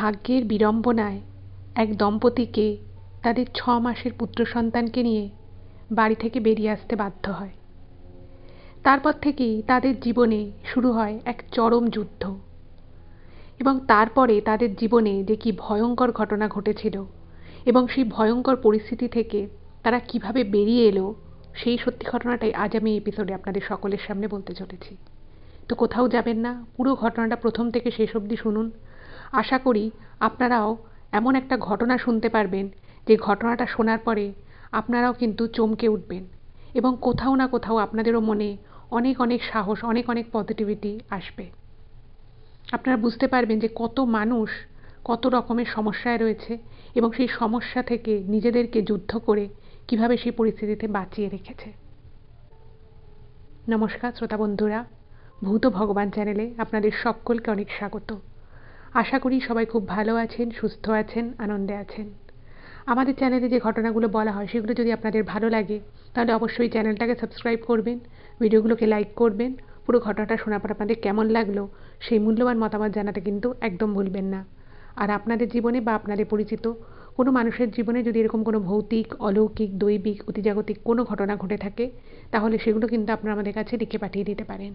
ভাগ্যের বিড়ম্বনায় এক দম্পতিকে তাদের 6 মাসের পুত্র সন্তানকে নিয়ে বাড়ি থেকে বেরিয়ে আসতে বাধ্য হয়। তারপর থেকেই তাদের জীবনে শুরু হয় এক চরম যুদ্ধ, এবং তারপরে তাদের জীবনে যে কি ভয়ঙ্কর ঘটনা ঘটেছিল এবং সেই ভয়ঙ্কর পরিস্থিতি থেকে তারা কিভাবে বেরিয়ে এলো, সেই সত্যি ঘটনাটাই আজ আমি এই এপিসোডে আপনাদের সকলের সামনে বলতে চলেছি। তো কোথাও যাবেন না, পুরো ঘটনাটা প্রথম থেকে শেষ অবধি শুনুন। আশা করি আপনারাও এমন একটা ঘটনা শুনতে পারবেন যে ঘটনাটা শোনার পরে আপনারাও কিন্তু চমকে উঠবেন এবং কোথাও না কোথাও আপনাদেরও মনে অনেক অনেক সাহস, অনেক অনেক পজিটিভিটি আসবে। আপনারা বুঝতে পারবেন যে কত মানুষ কত রকমের সমস্যায় রয়েছে এবং সেই সমস্যা থেকে নিজেদেরকে যুদ্ধ করে কিভাবে সেই পরিস্থিতিতে বাঁচিয়ে রেখেছে। নমস্কার শ্রোতা বন্ধুরা, ভূত ভগবান চ্যানেলে আপনাদের সকলকে অনেক স্বাগত। আশা করি সবাই খুব ভালো আছেন, সুস্থ আছেন, আনন্দে আছেন। আমাদের চ্যানেলে যে ঘটনাগুলো বলা হয় সেগুলো যদি আপনাদের ভালো লাগে তাহলে অবশ্যই চ্যানেলটাকে সাবস্ক্রাইব করবেন, ভিডিওগুলোকে লাইক করবেন। পুরো ঘটনাটা শোনার পর আপনাদের কেমন লাগলো সেই মূল্যবান মতামত জানাতে কিন্তু একদম ভুলবেন না। আর আপনাদের জীবনে বা আপনাদের পরিচিত কোনো মানুষের জীবনে যদি এরকম কোনো ভৌতিক, অলৌকিক, দৈবিক, অতিজাগতিক কোনো ঘটনা ঘটে থাকে তাহলে সেগুলো কিন্তু আপনারা আমাদের কাছে লিখে পাঠিয়ে দিতে পারেন।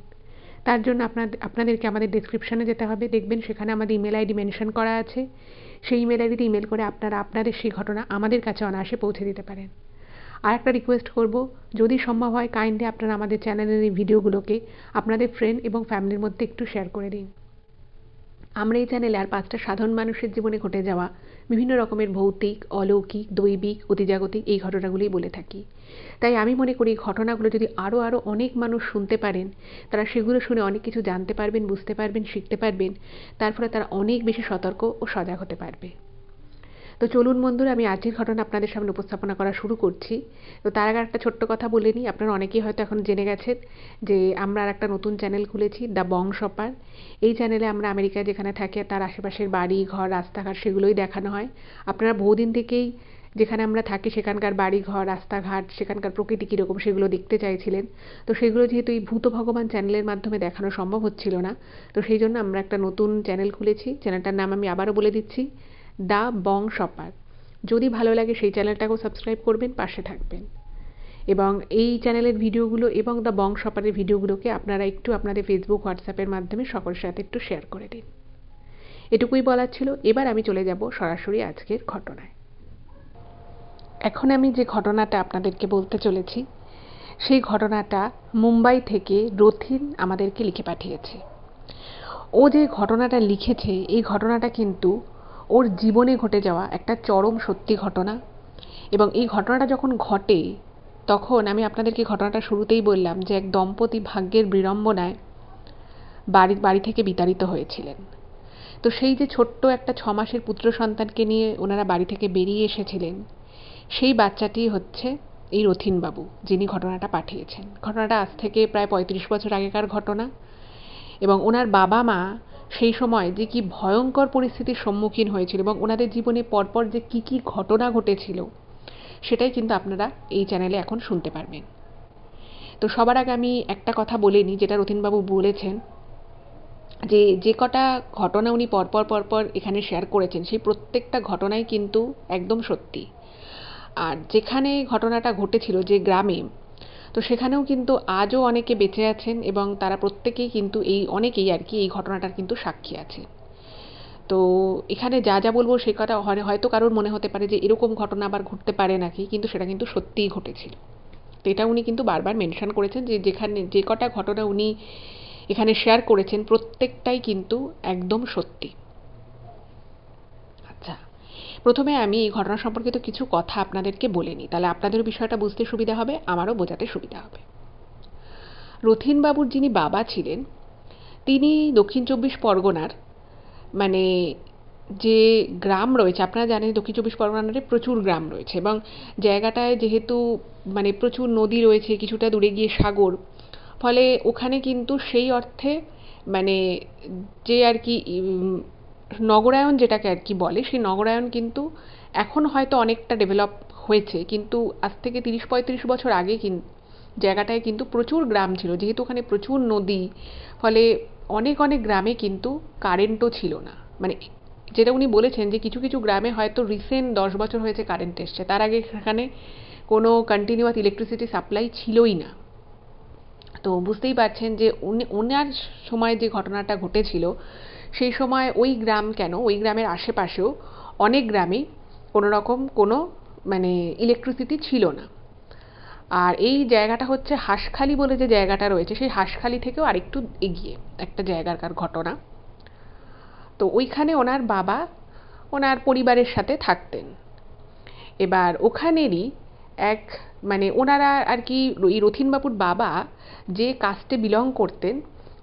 তার জন্য আপনাদেরকে আমাদের ডেসক্রিপশানে যেতে হবে, দেখবেন সেখানে আমাদের ইমেল আইডি মেনশন করা আছে। সেই ইমেল আইডিতে ইমেল করে আপনারা আপনাদের সেই ঘটনা আমাদের কাছে অনায়াসে পৌঁছে দিতে পারেন। আর একটা রিকোয়েস্ট করব, যদি সম্ভব হয় কাইন্ডলি আপনারা আমাদের চ্যানেলের এই ভিডিওগুলোকে আপনাদের ফ্রেন্ড এবং ফ্যামিলির মধ্যে একটু শেয়ার করে দিন। আমরা এই চ্যানেলে আর 5টা সাধারণ মানুষের জীবনে ঘটে যাওয়া বিভিন্ন রকমের ভৌতিক, অলৌকিক, দৈবিক, অতিজাগতিক এই ঘটনাগুলোই বলে থাকি। তাই আমি মনে করি ঘটনাগুলো যদি আরও অনেক মানুষ শুনতে পারেন, তারা সেগুলো শুনে অনেক কিছু জানতে পারবেন, বুঝতে পারবেন, শিখতে পারবেন। তার ফলে তারা অনেক বেশি সতর্ক ও সজাগ হতে পারবে। তো চলুন বন্ধুরা, আমি আজকের ঘটনা আপনাদের সামনে উপস্থাপনা করা শুরু করছি। তো তার আগে একটা ছোট্ট কথা বলে নিই। আপনারা অনেকেই হয়তো এখন জেনে গেছেন যে আমরা আর একটা নতুন চ্যানেল খুলেছি, দ্য বং শপার। এই চ্যানেলে আমরা আমেরিকায় যেখানে থাকি তার আশেপাশের বাড়ি, ঘর, রাস্তাঘাট সেগুলোই দেখানো হয়। আপনারা বহুদিন থেকেই যেখানে আমরা থাকি সেখানকার বাড়ি, ঘর, রাস্তাঘাট, সেখানকার প্রকৃতি কীরকম সেগুলো দেখতে চাইছিলেন। তো সেগুলো যেহেতু এই ভূত ভগবান চ্যানেলের মাধ্যমে দেখানো সম্ভব হচ্ছিল না, তো সেই জন্য আমরা একটা নতুন চ্যানেল খুলেছি। চ্যানেলটার নাম আমি আবারও বলে দিচ্ছি, দ্য বং শপার। যদি ভালো লাগে সেই চ্যানেলটাকেও সাবস্ক্রাইব করবেন, পাশে থাকবেন। এবং এই চ্যানেলের ভিডিওগুলো এবং দ্য বং শপারের ভিডিওগুলোকে আপনারা একটু আপনাদের ফেসবুক, হোয়াটসঅ্যাপের মাধ্যমে সকলের সাথে একটু শেয়ার করে দিন। এটুকুই বলার ছিল। এবার আমি চলে যাব সরাসরি আজকের ঘটনায়। এখন আমি যে ঘটনাটা আপনাদেরকে বলতে চলেছি সেই ঘটনাটা মুম্বাই থেকে রথিন আমাদেরকে লিখে পাঠিয়েছে। ও যে ঘটনাটা লিখেছে এই ঘটনাটা কিন্তু ওর জীবনে ঘটে যাওয়া একটা চরম সত্যি ঘটনা। এবং এই ঘটনাটা যখন ঘটে তখন আমি আপনাদেরকে ঘটনাটা শুরুতেই বললাম যে এক দম্পতি ভাগ্যের বিড়ম্বনায় বাড়ি থেকে বিতাড়িত হয়েছিলেন। তো সেই যে ছোট্ট একটা 6 মাসের পুত্র সন্তানকে নিয়ে ওনারা বাড়ি থেকে বেরিয়ে এসেছিলেন, সেই বাচ্চাটি হচ্ছে এই রথিনবাবু, যিনি ঘটনাটা পাঠিয়েছেন। ঘটনাটা আজ থেকে প্রায় 35 বছর আগেকার ঘটনা। এবং ওনার বাবা মা সেই সময় যে কি ভয়ঙ্কর পরিস্থিতির সম্মুখীন হয়েছিল এবং ওনাদের জীবনে পরপর যে কি ঘটনা ঘটেছিল সেটাই কিন্তু আপনারা এই চ্যানেলে এখন শুনতে পারবেন। তো সবার আগে আমি একটা কথা বলে নিই, যেটা রথিনবাবু বলেছেন যে কটা ঘটনা উনি পরপর এখানে শেয়ার করেছেন সেই প্রত্যেকটা ঘটনাই কিন্তু একদম সত্যি। আর যেখানে ঘটনাটা ঘটেছিল যে গ্রামে, তো সেখানেও কিন্তু আজও অনেকে বেঁচে আছেন এবং তারা প্রত্যেকেই কিন্তু অনেকেই আর কি এই ঘটনাটার কিন্তু সাক্ষী আছে। তো এখানে যা বলবো সে কথা হয়তো কারোর মনে হতে পারে যে এরকম ঘটনা আবার ঘটতে পারে নাকি, কিন্তু সেটা কিন্তু সত্যিই ঘটেছিল। তো এটা উনি কিন্তু বারবার মেনশন করেছেন যেখানে যে কটা ঘটনা উনি এখানে শেয়ার করেছেন প্রত্যেকটাই কিন্তু একদম সত্যি। আচ্ছা, প্রথমে আমি এই ঘটনা সম্পর্কিত কিছু কথা আপনাদেরকে বলে নিই, তাহলে আপনাদেরও বিষয়টা বুঝতে সুবিধা হবে, আমারও বোঝাতে সুবিধা হবে। রথিনবাবুর যিনি বাবা ছিলেন তিনি দক্ষিণ 24 পরগনার মানে যে গ্রাম রয়েছে, আপনারা জানেন দক্ষিণ 24 পরগনাতে প্রচুর গ্রাম রয়েছে এবং জায়গাটায় যেহেতু প্রচুর নদী রয়েছে, কিছুটা দূরে গিয়ে সাগর, ফলে ওখানে কিন্তু সেই অর্থে যে আর কি নগরায়ন যেটাকে আর কি বলে, সেই নগরায়ন কিন্তু এখন হয়তো অনেকটা ডেভেলপ হয়েছে, কিন্তু আজ থেকে 30-35 বছর আগে জায়গাটায় কিন্তু প্রচুর গ্রাম ছিল। যেহেতু ওখানে প্রচুর নদী, ফলে অনেক গ্রামে কিন্তু কারেন্টও ছিল না, যেটা উনি বলেছেন যে কিছু কিছু গ্রামে হয়তো রিসেন্ট 10 বছর হয়েছে কারেন্ট এসছে, তার আগে সেখানে কোনো কন্টিনিউয়াস ইলেকট্রিসিটি সাপ্লাই ছিলই না। তো বুঝতেই পারছেন যে ওনার সময় যে ঘটনাটা ঘটেছিল সেই সময় ওই গ্রাম কেন, ওই গ্রামের আশেপাশেও অনেক গ্রামেই কোনো রকম কোনো মানে ইলেকট্রিসিটি ছিল না। আর এই জায়গাটা হচ্ছে হাঁসখালি বলে যে জায়গাটা রয়েছে, সেই হাঁসখালি থেকেও আরেকটু এগিয়ে একটা জায়গাকার ঘটনা। তো ওইখানে ওনার বাবা ওনার পরিবারের সাথে থাকতেন। এবার ওখানেরই এক মানে ওনারা আর কি, এই রথীনবাবুর বাবা যে কাস্টে বিলং করতেন,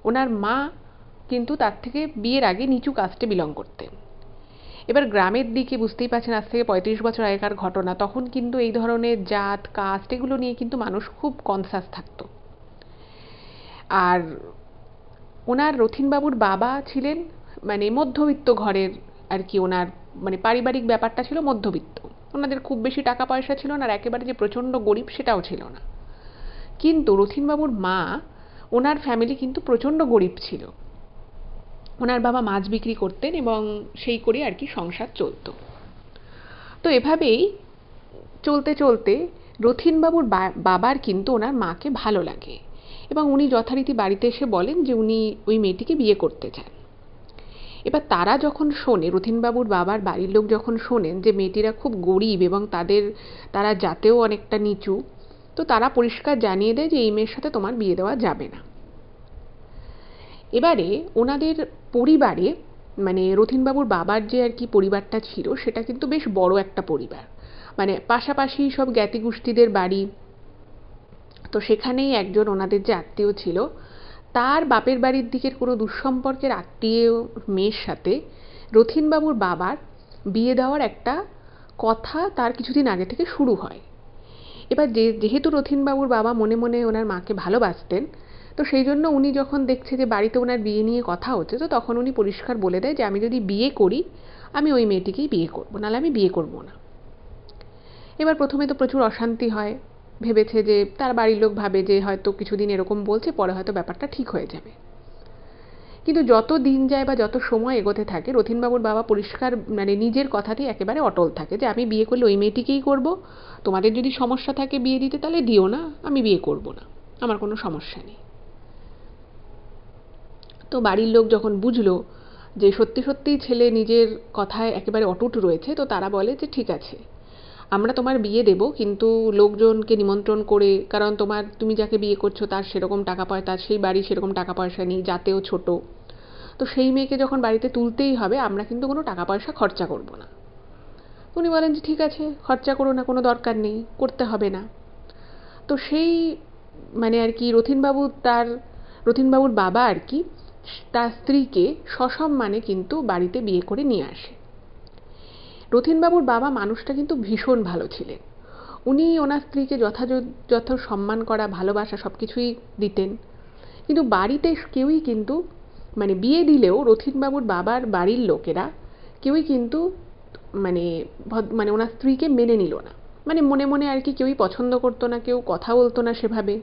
ওনার মা কিন্তু তার থেকে বিয়ের আগে নিচু কাস্টে বিলং করতেন। এবার গ্রামের দিকে বুঝতেই পারছেন, আজ থেকে 35 বছর আগেকার ঘটনা, তখন কিন্তু এই ধরনের জাত কাস্ট এগুলো নিয়ে কিন্তু মানুষ খুব কনসাস থাকতো। আর ওনার রথীনবাবুর বাবা ছিলেন মানে মধ্যবিত্ত ঘরের আর কি, ওনার মানে পারিবারিক ব্যাপারটা ছিল মধ্যবিত্ত, ওনাদের খুব বেশি টাকা পয়সা ছিল না, আর একেবারে যে প্রচণ্ড গরিব সেটাও ছিল না। কিন্তু রথীনবাবুর মা, ওনার ফ্যামিলি কিন্তু প্রচণ্ড গরিব ছিল। ওনার বাবা মাছ বিক্রি করতেন এবং সেই করে আর কি সংসার চলত। তো এভাবেই চলতে চলতে রথীনবাবুর বাবার কিন্তু ওনার মাকে ভালো লাগে এবং উনি যথারীতি বাড়িতে এসে বলেন যে উনি ওই মেয়েটিকে বিয়ে করতে চান। এবার তারা যখন শোনে, রথীনবাবুর বাবার বাড়ির লোক যখন শোনেন যে মেয়েটিরা খুব গরিব এবং তারা জাতেও অনেকটা নিচু, তো তারা পরিষ্কার জানিয়ে দেয় যে এই মেয়ের সাথে তোমার বিয়ে দেওয়া যাবে না। এবারে ওনাদের পরিবারে মানে রথীনবাবুর বাবার যে আর কি পরিবারটা ছিল সেটা কিন্তু বেশ বড় একটা পরিবার, মানে পাশাপাশি সব জ্ঞাতি গোষ্ঠীদের বাড়ি। তো সেখানেই একজন ওনাদের যে আত্মীয় ছিল, তার বাপের বাড়ির দিকের কোনো দুঃসম্পর্কের আত্মীয় মেয়ের সাথে রথীনবাবুর বাবার বিয়ে দেওয়ার একটা কথা তার কিছুদিন আগে থেকে শুরু হয়। এবার যেহেতু রথীনবাবুর বাবা মনে মনে ওনার মাকে ভালোবাসতেন, তো সেই জন্য উনি যখন দেখছে যে বাড়িতে ওনার বিয়ে নিয়ে কথা হচ্ছে, তো তখন উনি পরিষ্কার বলে দেয় যে আমি যদি বিয়ে করি আমি ওই মেয়েটিকেই বিয়ে করবো, নাহলে আমি বিয়ে করবো না। এবার প্রথমে তো প্রচুর অশান্তি হয়, ভেবেছে যে তার বাড়ির লোক ভাবে যে হয়তো কিছুদিন এরকম বলছে, পরে হয়তো ব্যাপারটা ঠিক হয়ে যাবে। কিন্তু যত দিন যায় বা যত সময় এগোতে থাকে, রথীনবাবুর বাবা পরিষ্কার মানে নিজের কথাতেই একেবারে অটল থাকে যে আমি বিয়ে করলে ওই মেয়েটিকেই করব, তোমাদের যদি সমস্যা থাকে বিয়ে দিতে তাহলে দিও না, আমি বিয়ে করব না, আমার কোনো সমস্যা নেই। তো বাড়ির লোক যখন বুঝলো যে সত্যি সত্যিই ছেলে নিজের কথায় একেবারে অটুট রয়েছে, তো তারা বলে যে ঠিক আছে, আমরা তোমার বিয়ে দেব, কিন্তু লোকজনকে নিমন্ত্রণ করে, কারণ তুমি যাকে বিয়ে করছো তার সেরকম টাকা পয়সা, তার সেই বাড়ি সেরকম টাকা পয়সা নেই, জাতেও ছোট, তো সেই মেয়েকে যখন বাড়িতে তুলতেই হবে আমরা কিন্তু কোনো টাকা পয়সা খরচা করব না। উনি বলেন যে ঠিক আছে, খরচা করো না, কোনো দরকার নেই, করতে হবে না। তো সেই মানে আর কি রথীনবাবুর বাবা আর কি তার স্ত্রীকে সসম্মানে কিন্তু বাড়িতে বিয়ে করে নিয়ে আসে। রথীনবাবুর বাবা মানুষটা কিন্তু ভীষণ ভালো ছিলেন, উনি ওনার স্ত্রীকে যথাযথ সম্মান করা, ভালোবাসা সব কিছুই দিতেন। কিন্তু বাড়িতে কেউই কিন্তু মানে বিয়ে দিলেও রথীনবাবুর বাবার বাড়ির লোকেরা কেউই কিন্তু মানে মানে ওনার স্ত্রীকে মেনে নিল না, মানে মনে মনে আর কি কেউই পছন্দ করতো না, কেউ কথা বলতো না সেভাবে।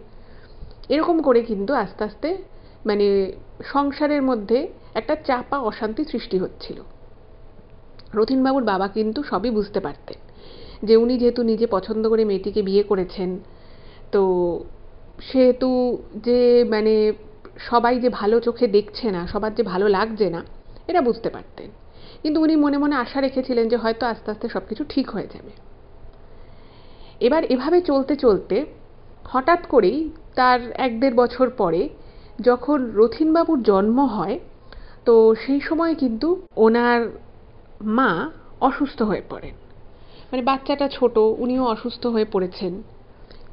এরকম করে কিন্তু আস্তে আস্তে মানে সংসারের মধ্যে একটা চাপা অশান্তি সৃষ্টি হচ্ছিল। রথীনবাবুর বাবা কিন্তু সবই বুঝতে পারতেন যে উনি যেহেতু নিজে পছন্দ করে মেয়েটিকে বিয়ে করেছেন, তো সেহেতু যে মানে সবাই যে ভালো চোখে দেখছে না, সবার যে ভালো লাগছে না, এটা বুঝতে পারতেন। কিন্তু উনি মনে মনে আশা রেখেছিলেন যে হয়তো আস্তে আস্তে সব কিছু ঠিক হয়ে যাবে। এবার এভাবে চলতে চলতে হঠাৎ করেই তার 1-1.5 বছর পরে যখন রথীনবাবুর জন্ম হয়, তো সেই সময় কিন্তু ওনার মা অসুস্থ হয়ে পড়েন, মানে বাচ্চাটা ছোট, উনিও অসুস্থ হয়ে পড়েছেন।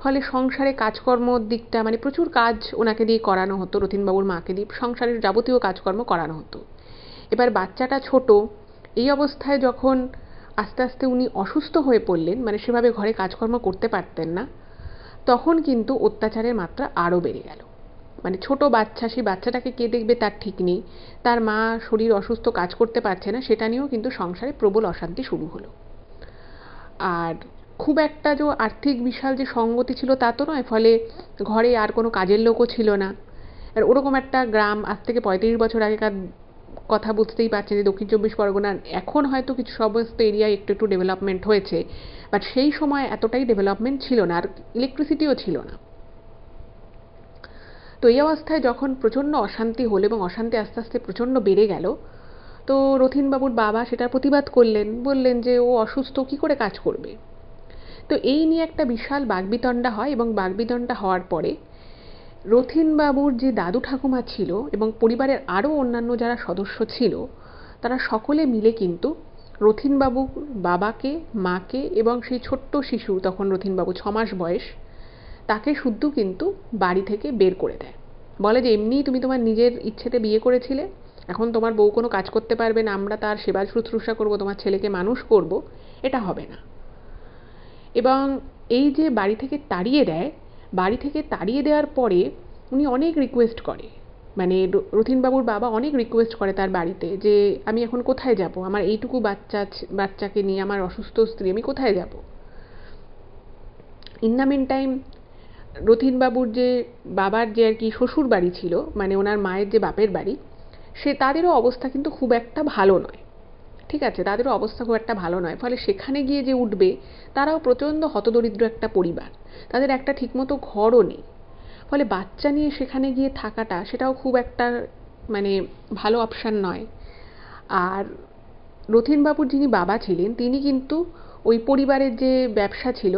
ফলে সংসারে কাজকর্মর দিকটা মানে প্রচুর কাজ ওনাকে দিয়ে করানো হতো, রথীনবাবুর মাকে দিয়ে সংসারের যাবতীয় কাজকর্ম করানো হতো। এবার বাচ্চাটা ছোট, এই অবস্থায় যখন আস্তে আস্তে উনি অসুস্থ হয়ে পড়লেন, মানে সেভাবে ঘরে কাজকর্ম করতে পারতেন না, তখন কিন্তু অত্যাচারের মাত্রা আরও বেড়ে গেল। মানে ছোট বাচ্চা, সেই বাচ্চাটাকে কে দেখবে তার ঠিক নেই, তার মা শরীর অসুস্থ, কাজ করতে পারছে না, সেটা নিয়েও কিন্তু সংসারে প্রবল অশান্তি শুরু হলো। আর খুব একটা যে আর্থিক বিশাল যে সঙ্গতি ছিল তা তো নয়, ফলে ঘরে আর কোনো কাজের লোকও ছিল না। আর ওরকম একটা গ্রাম, আজ থেকে 35 বছর আগেকার কথা বুঝতেই পারছেন যে দক্ষিণ চব্বিশ পরগনার এখন হয়তো কিছু সমস্ত এরিয়ায় একটু একটু ডেভেলপমেন্ট হয়েছে, বাট সেই সময় এতটাই ডেভেলপমেন্ট ছিল না, আর ইলেকট্রিসিটিও ছিল না। তো এই অবস্থায় যখন প্রচণ্ড অশান্তি হলো এবং অশান্তি আস্তে আস্তে প্রচণ্ড বেড়ে গেল, তো রথীনবাবুর বাবা সেটার প্রতিবাদ করলেন, বললেন যে ও অসুস্থ, কী করে কাজ করবে। তো এই নিয়ে একটা বিশাল বাগবিতণ্ডা হয়, এবং বাগবিতণ্ডা হওয়ার পরে রথীনবাবুর যে দাদু ঠাকুমা ছিল এবং পরিবারের আরও অন্যান্য যারা সদস্য ছিল, তারা সকলে মিলে কিন্তু রথীনবাবুর বাবাকে, মাকে এবং সেই ছোট্ট শিশু, তখন রথীনবাবু 6 মাস বয়স, তাকে শুদ্ধ কিন্তু বাড়ি থেকে বের করে দেয়। বলে যে এমনিই তুমি তোমার নিজের ইচ্ছেতে বিয়ে করেছিলে, এখন তোমার বউ কোনো কাজ করতে পারবে না, আমরা তার সেবা শুশ্রূষা করবো, তোমার ছেলেকে মানুষ করব, এটা হবে না। এবং এই যে বাড়ি থেকে তাড়িয়ে দেয়, বাড়ি থেকে তাড়িয়ে দেওয়ার পরে উনি অনেক রিকোয়েস্ট করে, মানে রথীনবাবুর বাবা অনেক রিকোয়েস্ট করে তার বাড়িতে যে আমি এখন কোথায় যাব, আমার এইটুকু বাচ্চাকে নিয়ে, আমার অসুস্থ স্ত্রী, আমি কোথায় যাব। ইন দ্য মিন টাইম রথীনবাবুর যে বাবার যে আর কি শ্বশুর বাড়ি ছিল, মানে ওনার মায়ের যে বাপের বাড়ি, তাদেরও অবস্থা কিন্তু খুব একটা ভালো নয়। ঠিক আছে, তাদেরও অবস্থা খুব একটা ভালো নয়, ফলে সেখানে গিয়ে যে উঠবে, তারাও প্রচণ্ড হতদরিদ্র একটা পরিবার, তাদের একটা ঠিকমতো ঘরও নেই। ফলে বাচ্চা নিয়ে সেখানে গিয়ে থাকাটা, সেটাও খুব একটা মানে ভালো অপশান নয়। আর রথীনবাবুর যিনি বাবা ছিলেন, তিনি কিন্তু ওই পরিবারের যে ব্যবসা ছিল,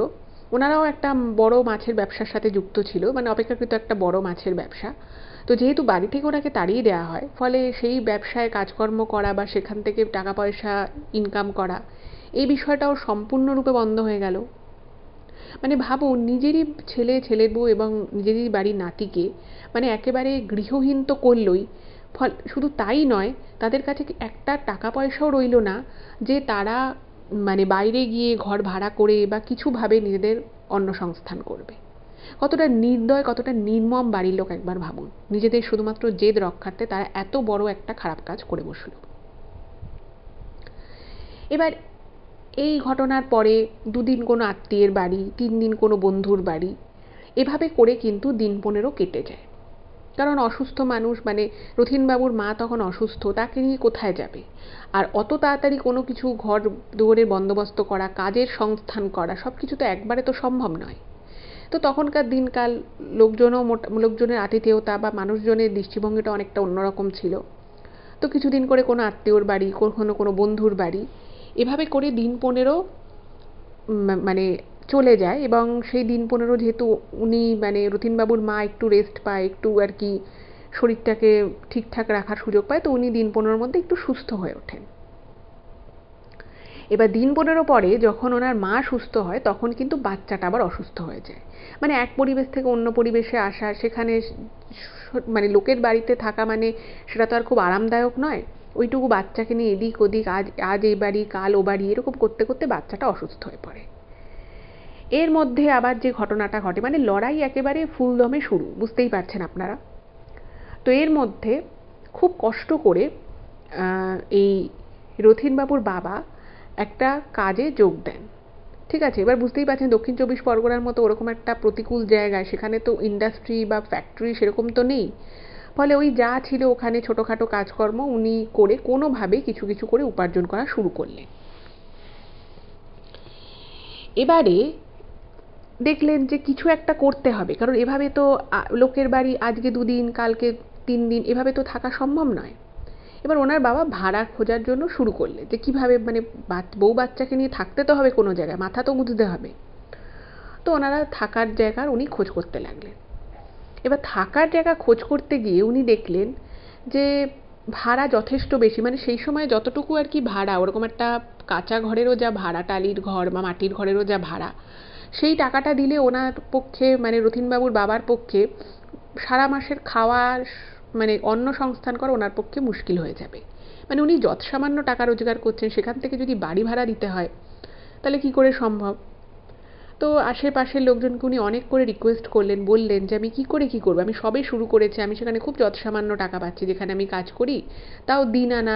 ওনারাও একটা বড় মাছের ব্যবসার সাথে যুক্ত ছিল, মানে অপেক্ষাকৃত একটা বড় মাছের ব্যবসা। তো যেহেতু বাড়ি থেকে ওনাকে তাড়িয়ে দেওয়া হয়, ফলে সেই ব্যবসায় কাজকর্ম করা বা সেখান থেকে টাকা পয়সা ইনকাম করা, এই বিষয়টাও সম্পূর্ণরূপে বন্ধ হয়ে গেল। মানে ভাবুন, নিজেরই ছেলে, ছেলের বউ এবং নিজেরই বাড়ির নাতিকে মানে একেবারে গৃহহীন তো করলই, শুধু তাই নয়, তাদের কাছে একটা টাকা পয়সাও রইল না যে তারা মানে বাইরে গিয়ে ঘর ভাড়া করে বা কিছুভাবে নিজেদের অন্নসংস্থান করবে। কতটা নির্দয়, কতটা নির্মম বাড়ির লোক একবার ভাবুন, নিজেদের শুধুমাত্র জেদ রক্ষার্থে তারা এত বড় একটা খারাপ কাজ করে বসল। এবার এই ঘটনার পরে 2 দিন কোনো আত্মীয়ের বাড়ি, 3 দিন কোনো বন্ধুর বাড়ি, এভাবে করে কিন্তু দিন 15 কেটে যায়। কারণ অসুস্থ মানুষ, মানে রথীনবাবুর মা তখন অসুস্থ, তাকে নিয়ে কোথায় যাবে, আর অত তাড়াতাড়ি কোনো কিছু ঘর দুয়ারের বন্দোবস্ত করা, কাজের সংস্থান করা, সব কিছু তো একবারে তো সম্ভব নয়। তো তখনকার দিনকাল লোকজনের আতিথেয়তা বা মানুষজনের দৃষ্টিভঙ্গিটা অনেকটা অন্যরকম ছিল। তো কিছুদিন করে কোনো আত্মীয়র বাড়ি, কখনো কোনো বন্ধুর বাড়ি, এভাবে করে দিন 15 মানে চলে যায়। এবং সেই দিন 15 যেহেতু উনি মানে রথীনবাবুর মা একটু রেস্ট পায়, একটু আর কি শরীরটাকে ঠিকঠাক রাখার সুযোগ পায়, তো উনি দিন 15-র মধ্যে একটু সুস্থ হয়ে ওঠেন। এবার দিন 15 পরে যখন ওনার মা সুস্থ হয়, তখন কিন্তু বাচ্চাটা আবার অসুস্থ হয়ে যায়। মানে এক পরিবেশ থেকে অন্য পরিবেশে আসা, সেখানে মানে লোকের বাড়িতে থাকা, মানে সেটা তো আর খুব আরামদায়ক নয়। ওইটুকু বাচ্চাকে নিয়ে এদিক ওদিক, আজ এই বাড়ি, কাল ও বাড়ি, এরকম করতে করতে বাচ্চাটা অসুস্থ হয়ে পড়ে। এর মধ্যে আবার যে ঘটনাটা ঘটে, মানে লড়াই একেবারে ফুলদমে শুরু, বুঝতেই পারছেন আপনারা। তো এর মধ্যে খুব কষ্ট করে এই রথীনবাবুর বাবা একটা কাজে যোগ দেন। ঠিক আছে, এবার বুঝতেই পারছেন দক্ষিণ চব্বিশ পরগনার মতো ওরকম একটা প্রতিকূল জায়গায়, সেখানে তো ইন্ডাস্ট্রি বা ফ্যাক্টরি সেরকম তো নেই। ফলে ওই যা ছিল ওখানে ছোটোখাটো কাজকর্ম উনি করে কোনোভাবে কিছু কিছু করে উপার্জন করা শুরু করলেন। এবারে দেখলেন যে কিছু একটা করতে হবে, কারণ এভাবে তো লোকের বাড়ি আজকে 2 দিন, কালকে 3 দিন, এভাবে তো থাকা সম্ভব নয়। এবার ওনার বাবা ভাড়া খোঁজার জন্য শুরু করলেন, যে কীভাবে মানে বউ বাচ্চাকে নিয়ে থাকতে তো হবে কোনো জায়গায়, মাথা তো গুঁজতে হবে। তো ওনারা থাকার জায়গার উনি খোঁজ করতে লাগলেন। এবার থাকার জায়গা খোঁজ করতে গিয়ে উনি দেখলেন যে ভাড়া যথেষ্ট বেশি, মানে সেই সময় যতটুকু আর কি ভাড়া, ওরকম একটা কাঁচা ঘরেরও যা ভাড়া, টালির ঘর বা মাটির ঘরেরও যা ভাড়া, সেই টাকাটা দিলে ওনার পক্ষে, মানে রথীনবাবুর বাবার পক্ষে সারা মাসের খাওয়ার মানে অন্ন সংস্থান করা ওনার পক্ষে মুশকিল হয়ে যাবে। মানে উনি যৎসামান্য টাকা রোজগার করছেন, সেখান থেকে যদি বাড়ি ভাড়া দিতে হয়, তাহলে কি করে সম্ভব। তো আশেপাশের লোকজনকে উনি অনেক করে রিকোয়েস্ট করলেন, বললেন যে আমি কি করে কি করবো, আমি সবে শুরু করেছি, আমি সেখানে খুব যৎসামান্য টাকা পাচ্ছি, যেখানে আমি কাজ করি তাও দিন আনা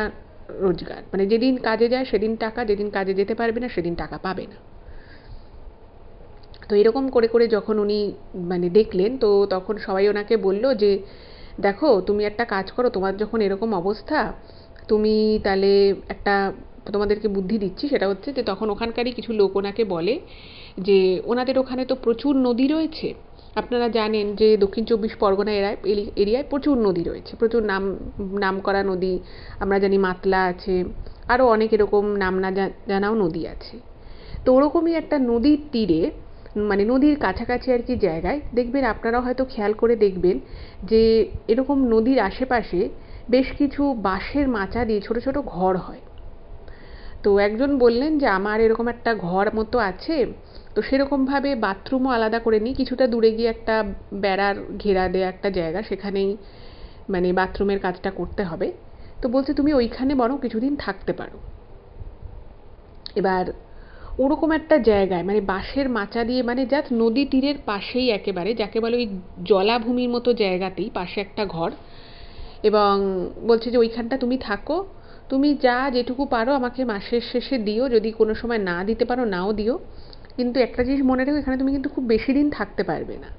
রোজগার, মানে যেদিন কাজে যায় সেদিন টাকা, যেদিন কাজে যেতে পারবে না সেদিন টাকা পাবে না। তো এরকম করে করে যখন উনি মানে দেখলেন, তো তখন সবাই ওনাকে বলল যে দেখো তুমি একটা কাজ করো, তোমার যখন এরকম অবস্থা, তুমি তাহলে একটা, তোমাদেরকে বুদ্ধি দিচ্ছি, সেটা হচ্ছে যে তখন ওখানকারই কিছু লোক ওনাকে বলে যে ওনাদের ওখানে তো প্রচুর নদী রয়েছে। আপনারা জানেন যে দক্ষিণ চব্বিশ পরগনা এরিয়ায় প্রচুর নদী রয়েছে, প্রচুর নামকরা নদী। আমরা জানি মাতলা আছে, আরও অনেক এরকম নাম না জানাও নদী আছে। তো ওরকমই একটা নদীর তীরে, মানে নদীর কাছাকাছি আর কি জায়গায় দেখবেন, আপনারা হয়তো খেয়াল করে দেখবেন যে এরকম নদীর আশেপাশে বেশ কিছু বাঁশের মাচা দিয়ে ছোট ছোট ঘর হয়। তো একজন বললেন যে আমার এরকম একটা ঘর মতো আছে, তো সেরকমভাবে বাথরুমও আলাদা করে নিই, কিছুটা দূরে গিয়ে একটা বেড়ার ঘেরা দেয়া একটা জায়গা, সেখানেই মানে বাথরুমের কাজটা করতে হবে। তো বলছে তুমি ওইখানে বরং কিছুদিন থাকতে পারো। এবার ওরকম একটা জায়গায়, মানে বাঁশের মাচা দিয়ে, মানে জাস্ট নদী তীরের পাশেই একেবারে, যাকে বলে ওই জলাভূমির মতো জায়গাতেই পাশে একটা ঘর। এবং বলছে যে ওইখানটা তুমি থাকো, তুমি যা যেটুকু পারো আমাকে মাসের শেষে দিও, যদি কোনো সময় না দিতে পারো নাও দিও, কিন্তু একটা জিনিস মনে রেখো, এখানে তুমি কিন্তু খুব বেশি দিন থাকতে পারবে না,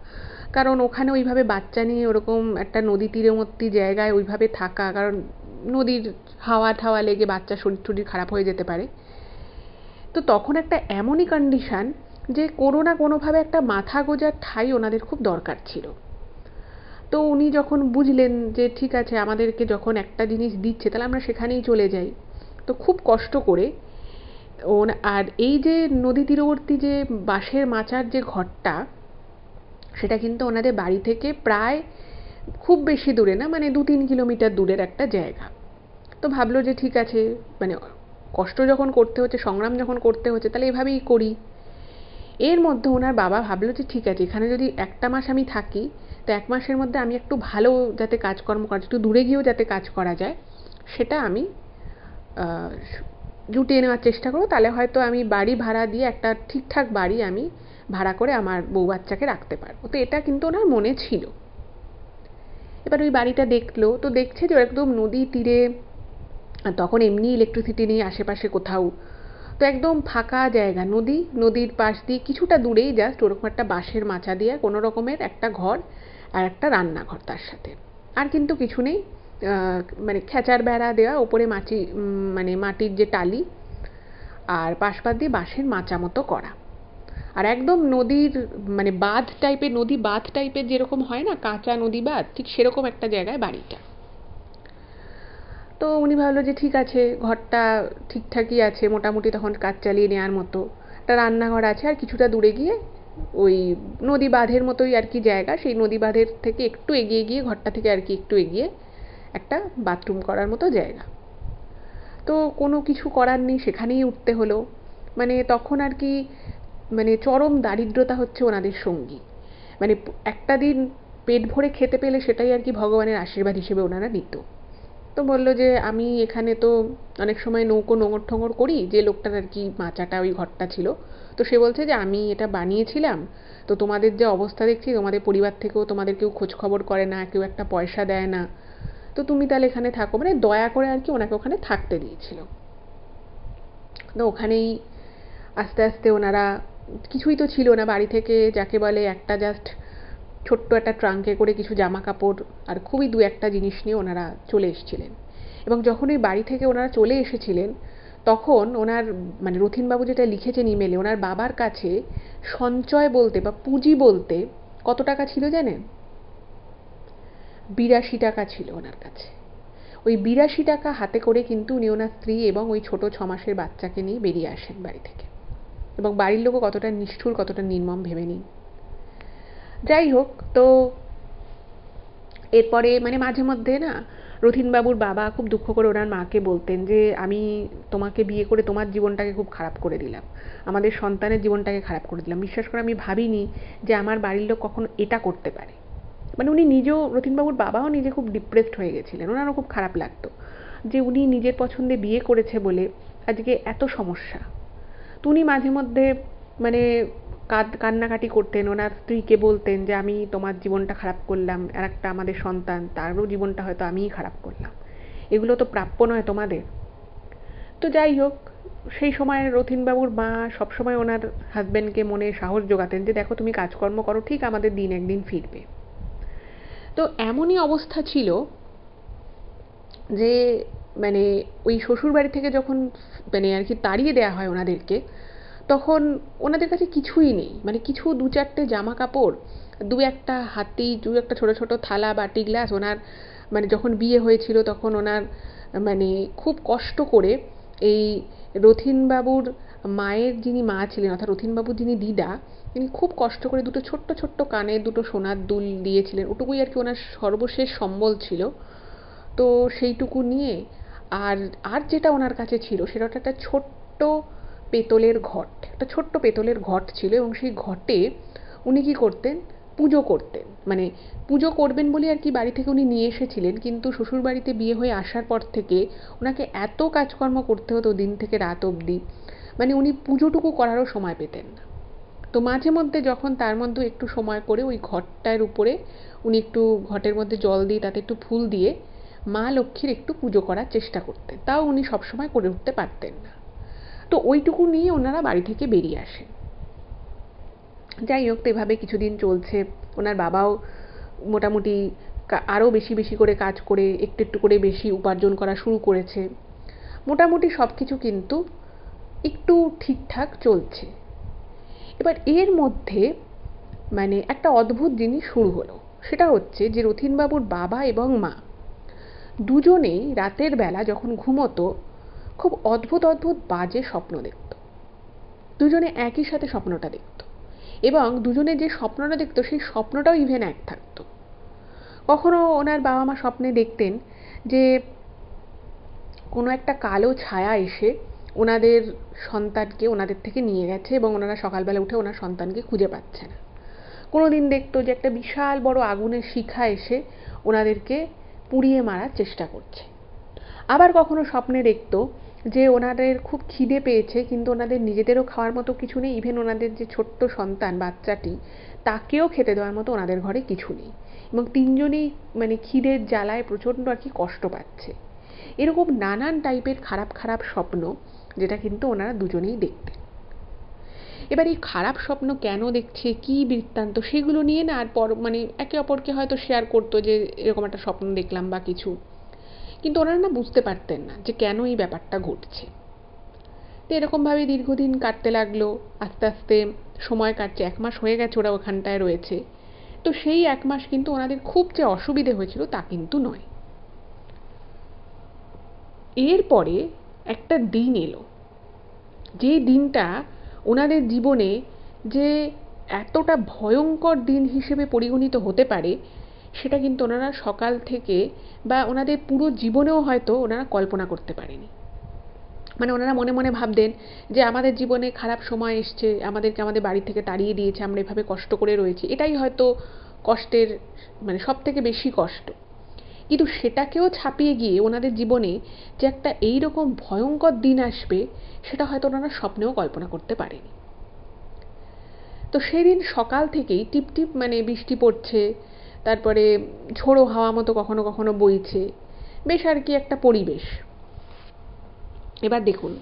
কারণ ওখানে ওইভাবে বাচ্চা নিয়ে ওরকম একটা নদী তীরবর্তী জায়গায় ওইভাবে থাকা, কারণ নদীর হাওয়া ঠাওয়া লেগে বাচ্চার শরীর টরীর খারাপ হয়ে যেতে পারে। তো তখন একটা এমনই কন্ডিশন যে কোনো না কোনোভাবে একটা মাথা গোঁজার ঠাঁই ওনাদের খুব দরকার ছিল। তো উনি যখন বুঝলেন যে ঠিক আছে, আমাদেরকে যখন একটা জিনিস দিচ্ছে তাহলে আমরা সেখানেই চলে যাই, তো খুব কষ্ট করে আর এই যে নদী তীরবর্তী যে বাঁশের মাচার যে ঘরটা, সেটা কিন্তু ওনাদের বাড়ি থেকে প্রায় খুব বেশি দূরে না, মানে 2-3 কিলোমিটার দূরের একটা জায়গা। তো ভাবলো যে ঠিক আছে, মানে কষ্ট যখন করতে হচ্ছে, সংগ্রাম যখন করতে হচ্ছে, তাহলে এভাবেই করি। এর মধ্যে ওনার বাবা ভাবলো যে ঠিক আছে, এখানে যদি একটা মাস আমি থাকি, তো 1 মাসের মধ্যে আমি একটু ভালো যাতে কাজকর্ম করা, একটু দূরে গিয়েও যাতে কাজ করা যায়, সেটা আমি জুটিয়ে নেওয়ার চেষ্টা করবো। তাহলে হয়তো আমি বাড়ি ভাড়া দিয়ে একটা ঠিকঠাক বাড়ি আমি ভাড়া করে আমার বউ বাচ্চাকে রাখতে পারবো। তো এটা কিন্তু ওনার মনে ছিল। এবার ওই বাড়িটা দেখলো, তো দেখছে যে একদম নদী তীরে, আর তখন এমনি ইলেকট্রিসিটি নেই আশেপাশে কোথাও, তো একদম ফাঁকা জায়গা, নদীর পাশ দিয়ে কিছুটা দূরেই জাস্ট ওরকম একটা বাঁশের মাচা দিয়ে কোনো রকমের একটা ঘর আর একটা রান্নাঘর তার সাথে, আর কিন্তু কিছু নেই। মানে খেচার বেড়া দেওয়া, ওপরে মানে মাটির যে টালি, আর পাশপাশ দিয়ে বাঁশের মাচা মতো করা, আর একদম নদীর মানে বাঁধ টাইপের, নদী বাঁধ টাইপের যেরকম হয় না, কাঁচা নদী বাঁধ, ঠিক সেরকম একটা জায়গায় বাড়িটা। তো উনি ভাবলো যে ঠিক আছে, ঘরটা ঠিকঠাকই আছে মোটামুটি, তখন কাজ চালিয়ে নেওয়ার মতো। একটা রান্নাঘর আছে, আর কিছুটা দূরে গিয়ে ওই নদী বাঁধের মতোই আর কি জায়গা, সেই নদী বাঁধের থেকে একটু এগিয়ে গিয়ে, ঘরটা থেকে আর কি একটু এগিয়ে একটা বাথরুম করার মতো জায়গা। তো কোনো কিছু করার নেই, সেখানেই উঠতে হলো। মানে তখন আর কি, মানে চরম দারিদ্রতা হচ্ছে ওনাদের সঙ্গী। মানে একটা দিন পেট ভরে খেতে পেলে সেটাই আর কি ভগবানের আশীর্বাদ হিসেবে ওনারা নিত। তো বলল যে আমি এখানে তো অনেক সময় নৌকো নোঙর ঠোঙর করি, যে লোকটার আর কি মাচাটা ওই ঘরটা ছিল, তো সে বলছে যে আমি এটা বানিয়েছিলাম, তো তোমাদের যে অবস্থা দেখছি, তোমাদের পরিবার থেকেও তোমাদের কেউ খোঁজ খবর করে না, কেউ একটা পয়সা দেয় না, তো তুমি তাহলে এখানে থাকো, মানে দয়া করে আর কি ওনাকে ওখানে থাকতে দিয়েছিল। তো ওখানেই আস্তে আস্তে ওনারা, কিছুই তো ছিল না বাড়ি থেকে, যাকে বলে একটা জাস্ট ছোট্ট একটা ট্রাঙ্কে করে কিছু জামা কাপড় আর খুবই দু একটা জিনিস নিয়ে ওনারা চলে এসেছিলেন। এবং যখন ওই বাড়ি থেকে ওনারা চলে এসেছিলেন, তখন ওনার মানে রথীনবাবু যেটা লিখেছেন ইমেলে, ওনার বাবার কাছে সঞ্চয় বলতে বা পুঁজি বলতে কত টাকা ছিল জানেন? 82 টাকা ছিল ওনার কাছে। ওই 82 টাকা হাতে করে কিন্তু উনি ওনার স্ত্রী এবং ওই ছোট 6 মাসের বাচ্চাকে নিয়ে বেরিয়ে আসেন বাড়ি থেকে। এবং বাড়ির লোকও কতটা নিষ্ঠুর, কতটা নির্মম ভেবে নিন। যাই হোক, তো এরপরে মানে মাঝে মধ্যে না রথীনবাবুর বাবা খুব দুঃখ করে ওনার মাকে বলতেন যে আমি তোমাকে বিয়ে করে তোমার জীবনটাকে খুব খারাপ করে দিলাম, আমাদের সন্তানের জীবনটাকে খারাপ করে দিলাম, বিশ্বাস করে আমি ভাবিনি যে আমার বাড়ির লোক কখনো এটা করতে পারে। মানে উনি নিজেও, রথীনবাবুর বাবাও নিজে খুব ডিপ্রেসড হয়ে গেছিলেন, ওনারও খুব খারাপ লাগতো যে উনি নিজের পছন্দে বিয়ে করেছে বলে আজকে এত সমস্যা। তো উনি মাঝে মধ্যে মানে কান্নাকাটি করতেন, ওনার স্ত্রীকে বলতেন যে আমি তোমার জীবনটা খারাপ করলাম, আর একটা আমাদের সন্তান, তারও জীবনটা হয়তো আমিই খারাপ করলাম, এগুলো তো প্রাপ্য নয় তোমাদের। তো যাই হোক, সেই সময় রথীনবাবুর মা সবসময় ওনার হাজব্যান্ডকে মনে সাহস জোগাতেন যে দেখো তুমি কাজকর্ম করো, ঠিক আমাদের দিন একদিন ফিরবে। তো এমনই অবস্থা ছিল যে মানে ওই শ্বশুরবাড়ি থেকে যখন মানে আর কি তাড়িয়ে দেওয়া হয় ওনাদেরকে, তখন ওনাদের কাছে কিছুই নেই, মানে কিছু 2-4টে জামা কাপড়, 2-একটা হাতি, 2-একটা ছোট ছোট থালা বাটি গ্লাস। ওনার মানে যখন বিয়ে হয়েছিল তখন ওনার মানে খুব কষ্ট করে এই রথীনবাবুর মায়ের যিনি মা ছিলেন, অর্থাৎ রথীনবাবুর যিনি দিদা, তিনি খুব কষ্ট করে দুটো ছোট্ট ছোট্ট কানে দুটো সোনার দুল দিয়েছিলেন। ওটুকুই আর কি ওনার সর্বশেষ সম্বল ছিল। তো সেইটুকু নিয়ে আর আর যেটা ওনার কাছে ছিল সেটা হচ্ছে একটা ছোট্ট পেতলের ঘট, একটা ছোট্ট পেতলের ঘট ছিল, এবং সেই ঘটে উনি কি করতেন, পুজো করতেন। মানে পুজো করবেন বলে আর কি বাড়ি থেকে উনি নিয়ে এসেছিলেন, কিন্তু শ্বশুরবাড়িতে বিয়ে হয়ে আসার পর থেকে ওনাকে এত কাজকর্ম করতে হতো দিন থেকে রাত অবধি, মানে উনি পুজোটুকু করারও সময় পেতেন না। তো মাঝে মধ্যে যখন তার মধ্যে একটু সময় করে ওই ঘটটার উপরে উনি একটু ঘটের মধ্যে জল দিয়ে তাতে একটু ফুল দিয়ে মা লক্ষ্মীর একটু পুজো করার চেষ্টা করতেন, তাও উনি সবসময় করে উঠতে পারতেন না। তো ওইটুকু নিয়ে ওনারা বাড়ি থেকে বেরিয়ে আসেন। যাই হোক, তো এভাবে কিছুদিন চলছে। ওনার বাবাও মোটামুটি আরও বেশি বেশি করে কাজ করে একটু একটু করে বেশি উপার্জন করা শুরু করেছে। মোটামুটি সব কিছু কিন্তু একটু ঠিকঠাক চলছে। এবার এর মধ্যে মানে একটা অদ্ভুত জিনিস শুরু হলো। সেটা হচ্ছে যে রথীনবাবুর বাবা এবং মা দুজনেই রাতের বেলা যখন ঘুমোতো খুব অদ্ভুত অদ্ভুত বাজে স্বপ্ন দেখত। দুজনে একই সাথে স্বপ্নটা দেখত, এবং দুজনে যে স্বপ্নটা দেখতো সেই স্বপ্নটাও ইভেন এক থাকতো। কখনো ওনার বাবা মা স্বপ্নে দেখতেন যে কোনো একটা কালো ছায়া এসে ওনাদের সন্তানকে ওনাদের থেকে নিয়ে গেছে, এবং ওনারা সকালবেলা উঠে ওনার সন্তানকে খুঁজে পাচ্ছে না। কোনো দিন দেখতো যে একটা বিশাল বড় আগুনের শিখা এসে ওনাদেরকে পুড়িয়ে মারার চেষ্টা করছে। আবার কখনো স্বপ্নে দেখতো যে ওনাদের খুব খিদে পেয়েছে, কিন্তু ওনাদের নিজেদেরও খাওয়ার মতো কিছু নেই, ইভেন ওনাদের যে ছোট্ট সন্তান বাচ্চাটি তাকেও খেতে দেওয়ার মতো ওনাদের ঘরে কিছু নেই, এবং তিনজনেই মানে খিদের জ্বালায় প্রচণ্ড আর কি কষ্ট পাচ্ছে। এরকম নানান টাইপের খারাপ খারাপ স্বপ্ন, যেটা কিন্তু ওনারা দুজনেই দেখতেন। এবার এই খারাপ স্বপ্ন কেন দেখছে, কি বৃত্তান্ত, সেগুলো নিয়ে না আর মানে একে অপরকে হয়তো শেয়ার করতো যে এরকম একটা স্বপ্ন দেখলাম বা কিছু, কিন্তু ওনারা না বুঝতে পারতেন না যে কেন এই ব্যাপারটা ঘটছে। তো এরকমভাবে দীর্ঘদিন কাটতে লাগলো। আস্তে আস্তে সময় কাটছে, 1 মাস হয়ে গেছে ওরা ওখানটায় রয়েছে। তো সেই 1 মাস কিন্তু ওনাদের খুব যে অসুবিধে হয়েছিল তা কিন্তু নয়। এরপরে একটা দিন এলো, যে দিনটা ওনাদের জীবনে যে এতটা ভয়ঙ্কর দিন হিসেবে পরিগণিত হতে পারে সেটা কিন্তু ওনারা সকাল থেকে বা ওনাদের পুরো জীবনেও হয়তো ওনারা কল্পনা করতে পারেনি। মানে ওনারা মনে মনে ভাবতেন যে আমাদের জীবনে খারাপ সময় এসছে, আমাদেরকে আমাদের বাড়ি থেকে তাড়িয়ে দিয়েছে, আমরা এভাবে কষ্ট করে রয়েছি, এটাই হয়তো কষ্টের মানে সব থেকে বেশি কষ্ট। কিন্তু সেটাকেও ছাপিয়ে গিয়ে ওনাদের জীবনে যে একটা এইরকম ভয়ঙ্কর দিন আসবে সেটা হয়তো ওনারা স্বপ্নেও কল্পনা করতে পারেনি। তো সেদিন সকাল থেকেই টিপটিপ মানে বৃষ্টি পড়ছে, তারপরে ঝোড়ো হাওয়া মতো কখনো কখনো বইছে, বেশ আর কি একটা পরিবেশ। এবার দেখুন,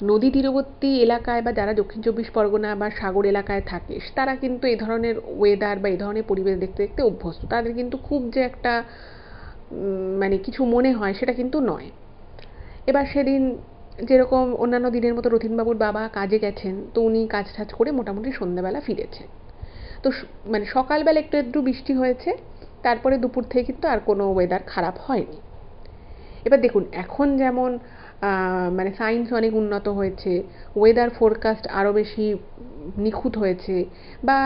নদী তীরবর্তী এলাকায় বা যারা দক্ষিণ 24 পরগনা বা সাগর এলাকায় থাকে তারা কিন্তু এই ধরনের ওয়েদার বা এই ধরনের পরিবেশ দেখতে দেখতে অভ্যস্ত। তাদের কিন্তু খুব যে একটা মানে কিছু মনে হয় সেটা কিন্তু নয়। এবার সেদিন যেরকম অন্যান্য দিনের মতো রথীনবাবুর বাবা কাজে গেছেন, তো উনি কাজ টাজ করে মোটামুটি সন্ধ্যাবেলা ফিরেছেন। তো মানে সকালবেলা একটু একটু বৃষ্টি হয়েছে, তারপরে দুপুর থেকে কিন্তু আর কোনো ওয়েদার খারাপ হয়নি। এবার দেখুন, এখন যেমন মানে সায়েন্স অনেক উন্নত হয়েছে, ওয়েদার ফোরকাস্ট আরও বেশি নিখুঁত হয়েছে, বা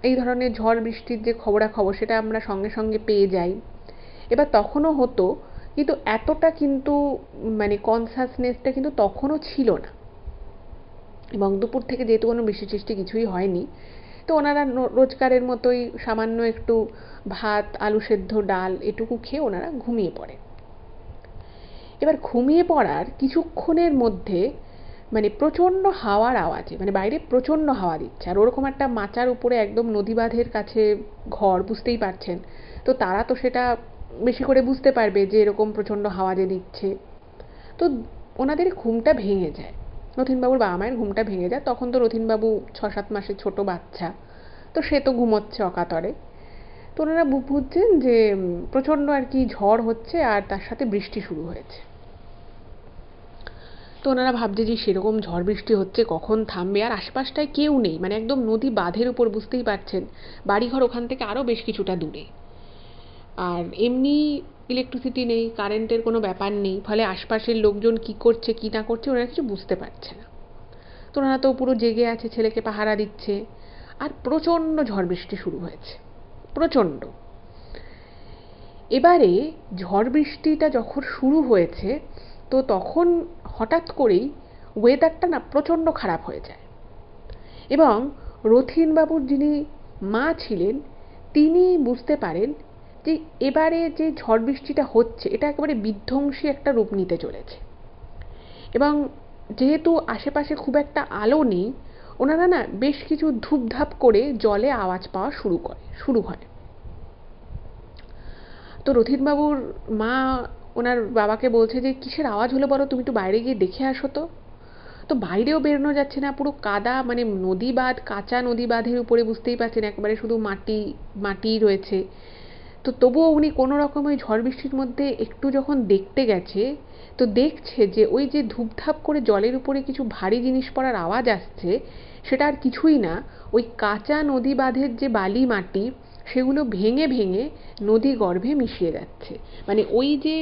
এই ধরনের ঝড় বৃষ্টির যে খবরাখবর সেটা আমরা সঙ্গে সঙ্গে পেয়ে যাই। এবার তখনও হতো, কিন্তু এতটা কিন্তু মানে কনসাসনেসটা কিন্তু তখনও ছিল না, এবং দুপুর থেকে যেহেতু কোনো বৃষ্টি টিষ্টি কিছুই হয়নি, তো ওনারা রোজকারের মতোই সামান্য একটু ভাত, আলু সেদ্ধ, ডাল এটুকু খেয়ে ওনারা ঘুমিয়ে পড়ে। এবার ঘুমিয়ে পড়ার কিছুক্ষণের মধ্যে মানে প্রচণ্ড হাওয়ার আওয়াজে, মানে বাইরে প্রচণ্ড হাওয়া দিচ্ছে, আর ওরকম একটা মাচার উপরে একদম নদী বাঁধের কাছে ঘর, বুঝতেই পারছেন। তো তারা তো সেটা বেশি করে বুঝতে পারবে যে এরকম প্রচণ্ড হাওয়া যে দিচ্ছে। তো ওনাদের ঘুমটা ভেঙে যায়, রথীনবাবুর বাবা মায়ের ঘুমটা ভেঙে যায়। তখন তো রথীনবাবু 6-7 মাসের ছোট বাচ্চা, তো সে তো ঘুমোচ্ছে অকাতরে। তো ওনারা বুঝছেন যে প্রচণ্ড আর কি ঝড় হচ্ছে আর তার সাথে বৃষ্টি শুরু হয়েছে। তো ওনারা ভাবছে যে সেরকম ঝড় বৃষ্টি হচ্ছে, কখন থামবে, আর আশপাশটায় কেউ নেই, মানে একদম নদী বাঁধের উপর, বুঝতেই পারছেন বাড়িঘর ওখান থেকে আরও বেশ কিছুটা দূরে, আর এমনি ইলেকট্রিসিটি নেই, কারেন্টের কোনো ব্যাপার নেই, ফলে আশপাশের লোকজন কি করছে কি না করছে ওনারা কিছু বুঝতে পারছে না। তো ওনারা তো পুরো জেগে আছে, ছেলেকে পাহারা দিচ্ছে, আর প্রচণ্ড ঝড় বৃষ্টি শুরু হয়েছে, প্রচণ্ড। এবারে ঝড় বৃষ্টিটা যখন শুরু হয়েছে তো তখন হঠাৎ করেই ওয়েদারটা না প্রচণ্ড খারাপ হয়ে যায়, এবং রথীনবাবুর যিনি মা ছিলেন তিনি বুঝতে পারেন যে এবারে যে ঝড় বৃষ্টিটা হচ্ছে এটা একেবারে বিধ্বংসী একটা রূপ নিতে চলেছে, এবং যেহেতু আশেপাশে খুব একটা আলো নেই, ওনারা না বেশ কিছু ধূপধাপ করে জলে আওয়াজ পাওয়া শুরু হয়। তো রথীনবাবুর মা ওনার বাবাকে বলছে যে কিসের আওয়াজ হলো বলো, তুমি একটু বাইরে গিয়ে দেখে আসো তো। তো বাইরেও বেরোনো যাচ্ছে না, পুরো কাদা, মানে নদী বাঁধ, কাঁচা নদী বাঁধের উপরে, বুঝতেই পারছেন একেবারে শুধু মাটি রয়েছে। তো তবুও উনি কোনো রকম ওই ঝড় বৃষ্টির মধ্যে একটু যখন দেখতে গেছে তো দেখছে যে ওই যে ধূপধাপ করে জলের উপরে কিছু ভারী জিনিস পড়ার আওয়াজ আসছে, সেটা আর কিছুই না, ওই কাঁচা নদী বাঁধের যে বালি মাটি সেগুলো ভেঙে ভেঙে নদী গর্ভে মিশিয়ে যাচ্ছে। মানে ওই যে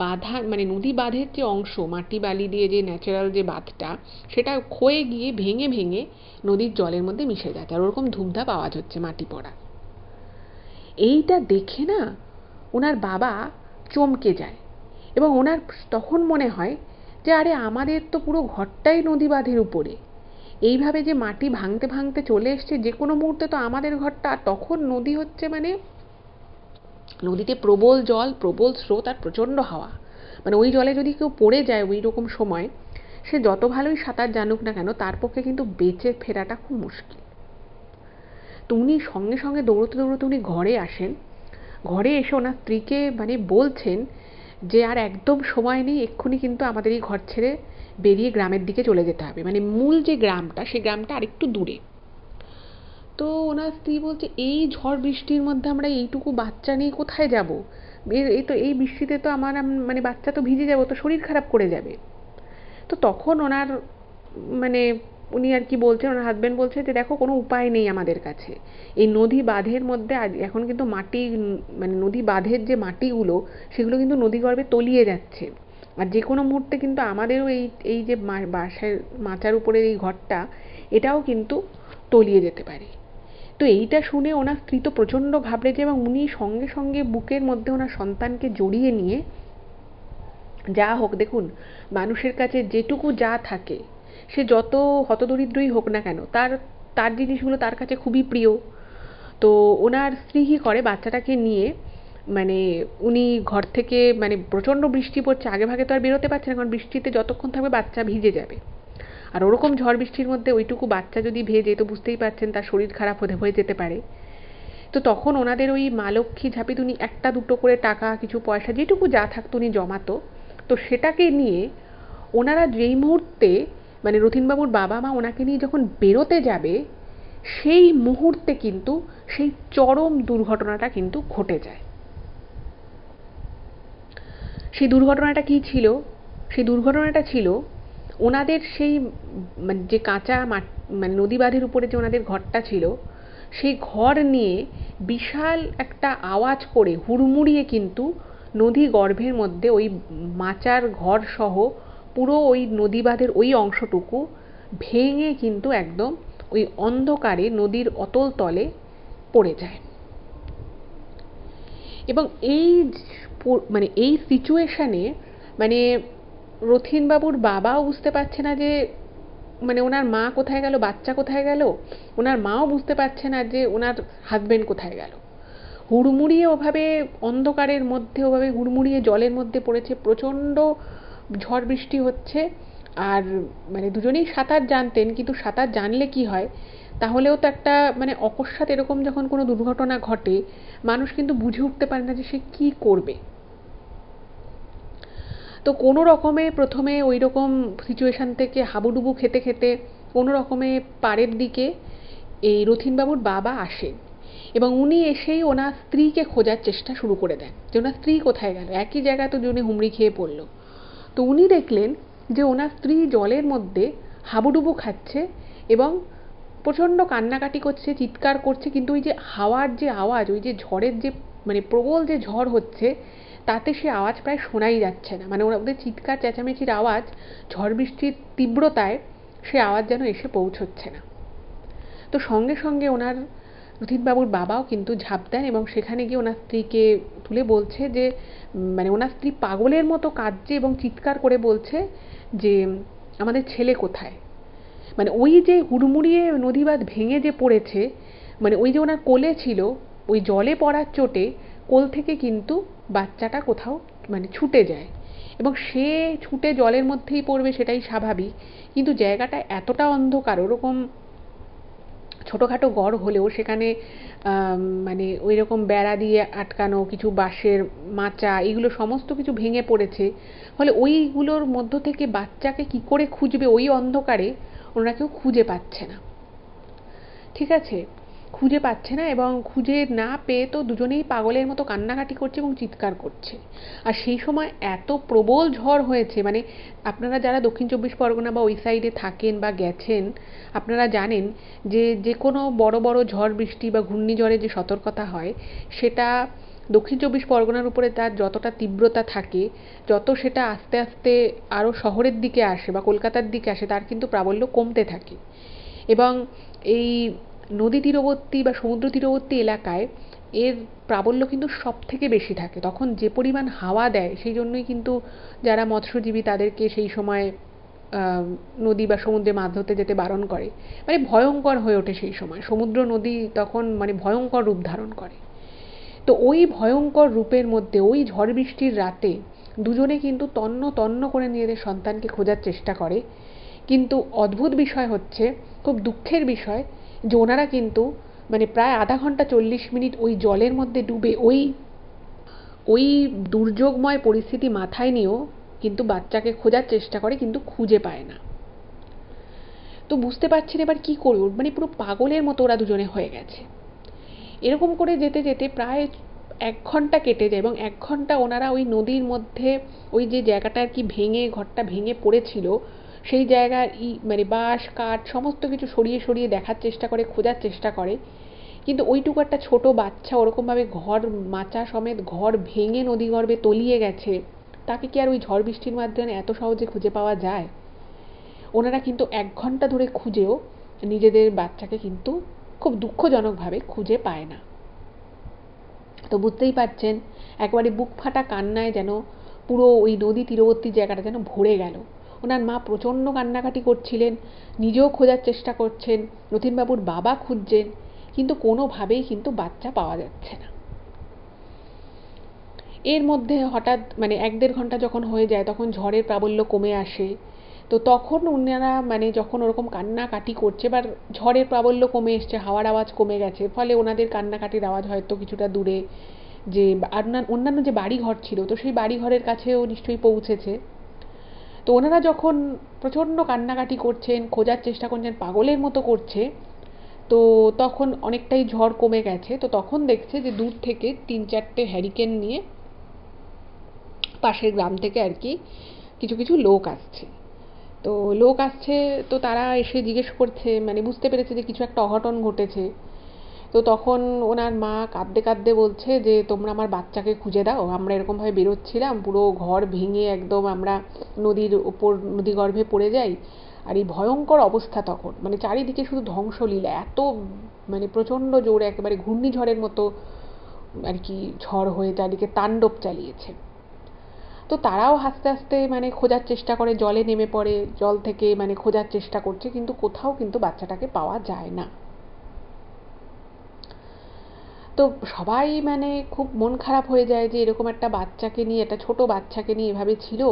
বাঁধা, মানে নদী বাঁধের যে অংশ, মাটি বালি দিয়ে যে ন্যাচারাল যে বাঁধটা, সেটা ক্ষয়ে গিয়ে ভেঙে ভেঙে নদীর জলের মধ্যে মিশে যাচ্ছে, আর ওরকম ধূপধাপ আওয়াজ হচ্ছে মাটি পড়া। এইটা দেখে না ওনার বাবা চমকে যায়, এবং ওনার তখন মনে হয় যে আরে আমাদের তো পুরো ঘরটাই নদী বাঁধের উপরে, এইভাবে যে মাটি ভাঙতে ভাঙতে চলে এসছে, যে কোনো মুহূর্তে তো আমাদের ঘরটা। তখন নদী হচ্ছে, মানে নদীতে প্রবল জল, প্রবল স্রোত আর প্রচণ্ড হাওয়া, মানে ওই জলে যদি কেউ পড়ে যায় ওই রকম সময়, সে যত ভালোই সাঁতার জানুক না কেন তার পক্ষে কিন্তু বেঁচে ফেরাটা খুব মুশকিল। তো উনি সঙ্গে সঙ্গে দৌড়তে দৌড়তে উনি ঘরে আসেন, ঘরে এসে ওনার স্ত্রীকে মানে বলছেন যে আর একদম সময় নেই, এক্ষুনি কিন্তু আমাদের এই ঘর ছেড়ে বেরিয়ে গ্রামের দিকে চলে যেতে হবে, মানে মূল যে গ্রামটা সেই গ্রামটা আরেকটু দূরে। তো ওনার স্ত্রী বলছে এই ঝড় বৃষ্টির মধ্যে আমরা এইটুকু বাচ্চা নিয়ে কোথায় যাব, এই বৃষ্টিতে তো আমার মানে বাচ্চা তো ভিজে যাবো, তো শরীর খারাপ করে যাবে। তো তখন ওনার মানে উনি আর কি বলছেন, ওনার হাজব্যান্ড বলছে যে দেখো কোনো উপায় নেই আমাদের কাছে, এই নদী বাঁধের মধ্যে এখন কিন্তু মাটি, মানে নদী বাঁধের যে মাটিগুলো সেগুলো কিন্তু নদীগর্ভে তলিয়ে যাচ্ছে, আর যে কোনো মুহূর্তে কিন্তু আমাদেরও এই যে বাসায় মাচার উপরের এই ঘরটা এটাও কিন্তু তলিয়ে যেতে পারে। তো এইটা শুনে ওনার স্ত্রী তো প্রচণ্ড ঘাবড়ে যায়, এবং উনি সঙ্গে সঙ্গে বুকের মধ্যে ওনার সন্তানকে জড়িয়ে নিয়ে, যা হোক দেখুন মানুষের কাছে যেটুকু যা থাকে, সে যত হতদরিদ্রই হোক না কেন, তার তার জিনিসগুলো তার কাছে খুবই প্রিয়। তো ওনার স্ত্রী কী করে, বাচ্চাটাকে নিয়ে মানে উনি ঘর থেকে, মানে প্রচণ্ড বৃষ্টি পড়ছে, আগে ভাগে তো আর বেরোতে পারছে না, কারণ বৃষ্টিতে যতক্ষণ থাকবে বাচ্চা ভিজে যাবে, আর ওরকম ঝড় বৃষ্টির মধ্যে ওইটুকু বাচ্চা যদি ভেজে তো বুঝতেই পারছেন তার শরীর খারাপ হয়ে যেতে পারে। তো তখন ওনাদের ওই মা লক্ষ্মী ঝাঁপিতে উনি একটা দুটো করে টাকা, কিছু পয়সা, যেটুকু যা থাকতো উনি জমাতো, তো সেটাকে নিয়ে ওনারা যেই মুহূর্তে, মানে রথীনবাবুর বাবা মা ওনাকে নিয়ে যখন বেরোতে যাবে সেই মুহূর্তে কিন্তু সেই চরম দুর্ঘটনাটা কিন্তু ঘটে যায়। সেই দুর্ঘটনাটা কী ছিল? সেই দুর্ঘটনাটা ছিল ওনাদের সেই মানে যে কাঁচা মানে নদী বাঁধের উপরে যে ওনাদের ঘরটা ছিল, সেই ঘর নিয়ে বিশাল একটা আওয়াজ করে হুড়মুড়িয়ে কিন্তু নদী গর্ভের মধ্যে ওই মাচার ঘর সহ পুরো ওই নদী বাঁধের ওই অংশটুকু ভেঙে কিন্তু একদম ওই অন্ধকারে নদীর অতল তলে পড়ে যায়। এবং মানে এই সিচুয়েশানে মানে রথীনবাবুর বাবাও বুঝতে পারছে না যে মানে ওনার মা কোথায় গেল, বাচ্চা কোথায় গেল, ওনার মাও বুঝতে পারছে না যে ওনার হাজবেন্ড কোথায় গেল। হুড়মুড়িয়ে ওভাবে অন্ধকারের মধ্যে, ওভাবে হুড়মুড়িয়ে জলের মধ্যে পড়েছে, প্রচণ্ড ঝড় বৃষ্টি হচ্ছে, আর মানে দুজনেই সাঁতার জানতেন, কিন্তু সাঁতার জানলে কি হয়, তাহলেও তো একটা মানে অকস্মাৎ এরকম যখন কোনো দুর্ঘটনা ঘটে মানুষ কিন্তু বুঝে উঠতে পারে না যে সে কী করবে। তো কোনো রকমে প্রথমে ওই রকম সিচুয়েশান থেকে হাবুডুবু খেতে খেতে কোনো রকমে পাড়ের দিকে এই রথীনবাবুর বাবা আসেন, এবং উনি এসেই ওনার স্ত্রীকে খোঁজার চেষ্টা শুরু করে দেন যে ওনার স্ত্রী কোথায় গেল। একই জায়গায় তো দুজনে হুমড়ি খেয়ে পড়লো। তো উনি দেখলেন যে ওনার স্ত্রী জলের মধ্যে হাবুডুবু খাচ্ছে এবং প্রচণ্ড কান্নাকাটি করছে, চিৎকার করছে, কিন্তু ওই যে হাওয়ার যে আওয়াজ, ওই যে ঝড়ের যে মানে প্রবল যে ঝড় হচ্ছে, তাতে সে আওয়াজ প্রায় শোনাই যাচ্ছে না। মানে ওদের চিৎকার চেঁচামেচির আওয়াজ ঝড় বৃষ্টির তীব্রতায় সে আওয়াজ যেন এসে পৌঁছচ্ছে না। তো সঙ্গে সঙ্গে ওনার রথীনবাবুর বাবাও কিন্তু ঝাঁপ দেন এবং সেখানে গিয়ে ওনার স্ত্রীকে তুলে বলছে যে মানে ওনার স্ত্রী পাগলের মতো কাঁদছে এবং চিৎকার করে বলছে যে আমাদের ছেলে কোথায়। মানে ওই যে হুড়মুড়িয়ে নদী বাঁধ ভেঙে যে পড়েছে, মানে ওই যে ওনার কোলে ছিল, ওই জলে পড়ার চোটে কোল থেকে কিন্তু বাচ্চাটা কোথাও মানে ছুটে যায় এবং সে ছুটে জলের মধ্যেই পড়বে সেটাই স্বাভাবিক। কিন্তু জায়গাটা এতটা অন্ধকার, ওরকম ছোটোখাটো গড় হলেও সেখানে মানে ওই রকম বেড়া দিয়ে আটকানো কিছু বাঁশের মাচা, এগুলো সমস্ত কিছু ভেঙে পড়েছে। ফলে ওইগুলোর মধ্য থেকে বাচ্চাকে কি করে খুঁজবে ওই অন্ধকারে, ওনারা কেউ খুঁজে পাচ্ছে না। ঠিক আছে, খুঁজে পাচ্ছে না এবং খুঁজে না পেয়ে তো দুজনেই পাগলের মতো কান্নাকাটি করছে এবং চিৎকার করছে। আর সেই সময় এত প্রবল ঝড় হয়েছে, মানে আপনারা যারা দক্ষিণ চব্বিশ পরগনা বা ওই সাইডে থাকেন বা গেছেন, আপনারা জানেন যে যে কোনো বড় বড় ঝড় বৃষ্টি বা ঘূর্ণিঝড়ে যে সতর্কতা হয়, সেটা দক্ষিণ চব্বিশ পরগনার উপরে তার যতটা তীব্রতা থাকে, যত সেটা আস্তে আস্তে আরও শহরের দিকে আসে বা কলকাতার দিকে আসে, তার কিন্তু প্রাবল্য কমতে থাকে। এবং এই নদী তীরবর্তী বা সমুদ্র তীরবর্তী এলাকায় এর প্রাবল্য কিন্তু সব থেকে বেশি থাকে। তখন যে পরিমাণ হাওয়া দেয়, সেই জন্যই কিন্তু যারা মৎস্যজীবী তাদেরকে সেই সময় নদী বা সমুদ্রে মাছ ধরতে যেতে বারণ করে। মানে ভয়ঙ্কর হয়ে ওঠে সেই সময়, সমুদ্র নদী তখন মানে ভয়ঙ্কর রূপ ধারণ করে। তো ওই ভয়ঙ্কর রূপের মধ্যে ওই ঝড় বৃষ্টির রাতে দুজনে কিন্তু তন্ন তন্ন করে নিজেদের সন্তানকে খোঁজার চেষ্টা করে। কিন্তু অদ্ভুত বিষয় হচ্ছে, খুব দুঃখের বিষয়, যে ওনারা কিন্তু মানে প্রায় আধা ঘন্টা 40 মিনিট ওই জলের মধ্যে ডুবে ওই ওই দুর্যোগময় পরিস্থিতি মাথায় নিয়েও কিন্তু বাচ্চাকে খোঁজার চেষ্টা করে, কিন্তু খুঁজে পায় না। তো বুঝতে পারছেন এবার কি করব, মানে পুরো পাগলের মতো ওরা দুজনে হয়ে গেছে। এরকম করে যেতে যেতে প্রায় 1 ঘন্টা কেটে যায় এবং 1 ঘন্টা ওনারা ওই নদীর মধ্যে ওই যে জায়গাটা আর কি ভেঙে, ঘরটা ভেঙে পড়েছিল, সেই জায়গার মানে বাঁশ কাঠ সমস্ত কিছু সরিয়ে সরিয়ে দেখার চেষ্টা করে, খোঁজার চেষ্টা করে। কিন্তু ওইটুকু একটা ছোট বাচ্চা ওরকমভাবে ঘর মাচা সমেত ঘর ভেঙে নদীগর্ভে তলিয়ে গেছে, তাকে কি আর ওই ঝড় বৃষ্টির মাধ্যমে এত সহজে খুঁজে পাওয়া যায়? ওনারা কিন্তু 1 ঘন্টা ধরে খুঁজেও নিজেদের বাচ্চাকে কিন্তু খুব দুঃখজনকভাবে খুঁজে পায় না। তো বুঝতেই পারছেন, একবারে বুক ফাটা কান্নায় যেন পুরো ওই নদী তীরবর্তী জায়গাটা যেন ভরে গেল। ওনার মা প্রচণ্ড কান্নাকাটি করছিলেন, নিজেও খোঁজার চেষ্টা করছেন, রথীনবাবুর বাবা খুঁজছেন, কিন্তু কোনোভাবেই কিন্তু বাচ্চা পাওয়া যাচ্ছে না। এর মধ্যে হঠাৎ মানে 1-1.5 ঘন্টা যখন হয়ে যায়, তখন ঝড়ের প্রাবল্য কমে আসে। তো তখন ওনারা মানে যখন ওরকম কান্নাকাটি করছে, এবার ঝড়ের প্রাবল্য কমে এসছে, হাওয়ার আওয়াজ কমে গেছে, ফলে ওনাদের কান্নাকাটির আওয়াজ হয়তো কিছুটা দূরে যে অন্যান্য যে বাড়িঘর ছিল, তো সেই বাড়িঘরের কাছেও নিশ্চয়ই পৌঁছেছে। তো ওনারা যখন প্রচণ্ড কান্নাকাটি করছেন, খোঁজার চেষ্টা করছেন, পাগলের মতো করছে, তো তখন অনেকটাই ঝড় কমে গেছে। তো তখন দেখছে যে দূর থেকে 3-4টে হ্যারিকেন নিয়ে পাশের গ্রাম থেকে আর কি কিছু কিছু লোক আসছে। তো লোক আসছে, তো তারা এসে জিজ্ঞেস করছে, মানে বুঝতে পেরেছে যে কিছু একটা অঘটন ঘটেছে। তো তখন ওনার মা কাঁদতে কাঁদতে বলছে যে তোমরা আমার বাচ্চাকে খুঁজে দাও, আমরা এরকমভাবে বেরোচ্ছিলাম, পুরো ঘর ভেঙে একদম আমরা নদীর ওপর নদীগর্ভে পড়ে যাই। আর এই ভয়ঙ্কর অবস্থা তখন, মানে চারিদিকে শুধু ধ্বংসলীলা, এত মানে প্রচণ্ড জোরে একেবারে ঘূর্ণিঝড়ের মতো আর কি ঝড় হয়ে চারিদিকে তাণ্ডব চালিয়েছে। তো তারাও আস্তে আস্তে মানে খোঁজার চেষ্টা করে, জলে নেমে পড়ে, জল থেকে মানে খোঁজার চেষ্টা করছে, কিন্তু কোথাও কিন্তু বাচ্চাটাকে পাওয়া যায় না। তো সবাই মানে খুব মন খারাপ হয়ে যায় যে এরকম একটা বাচ্চাকে নিয়ে, একটা ছোট বাচ্চাকে নিয়ে এভাবে ছিল,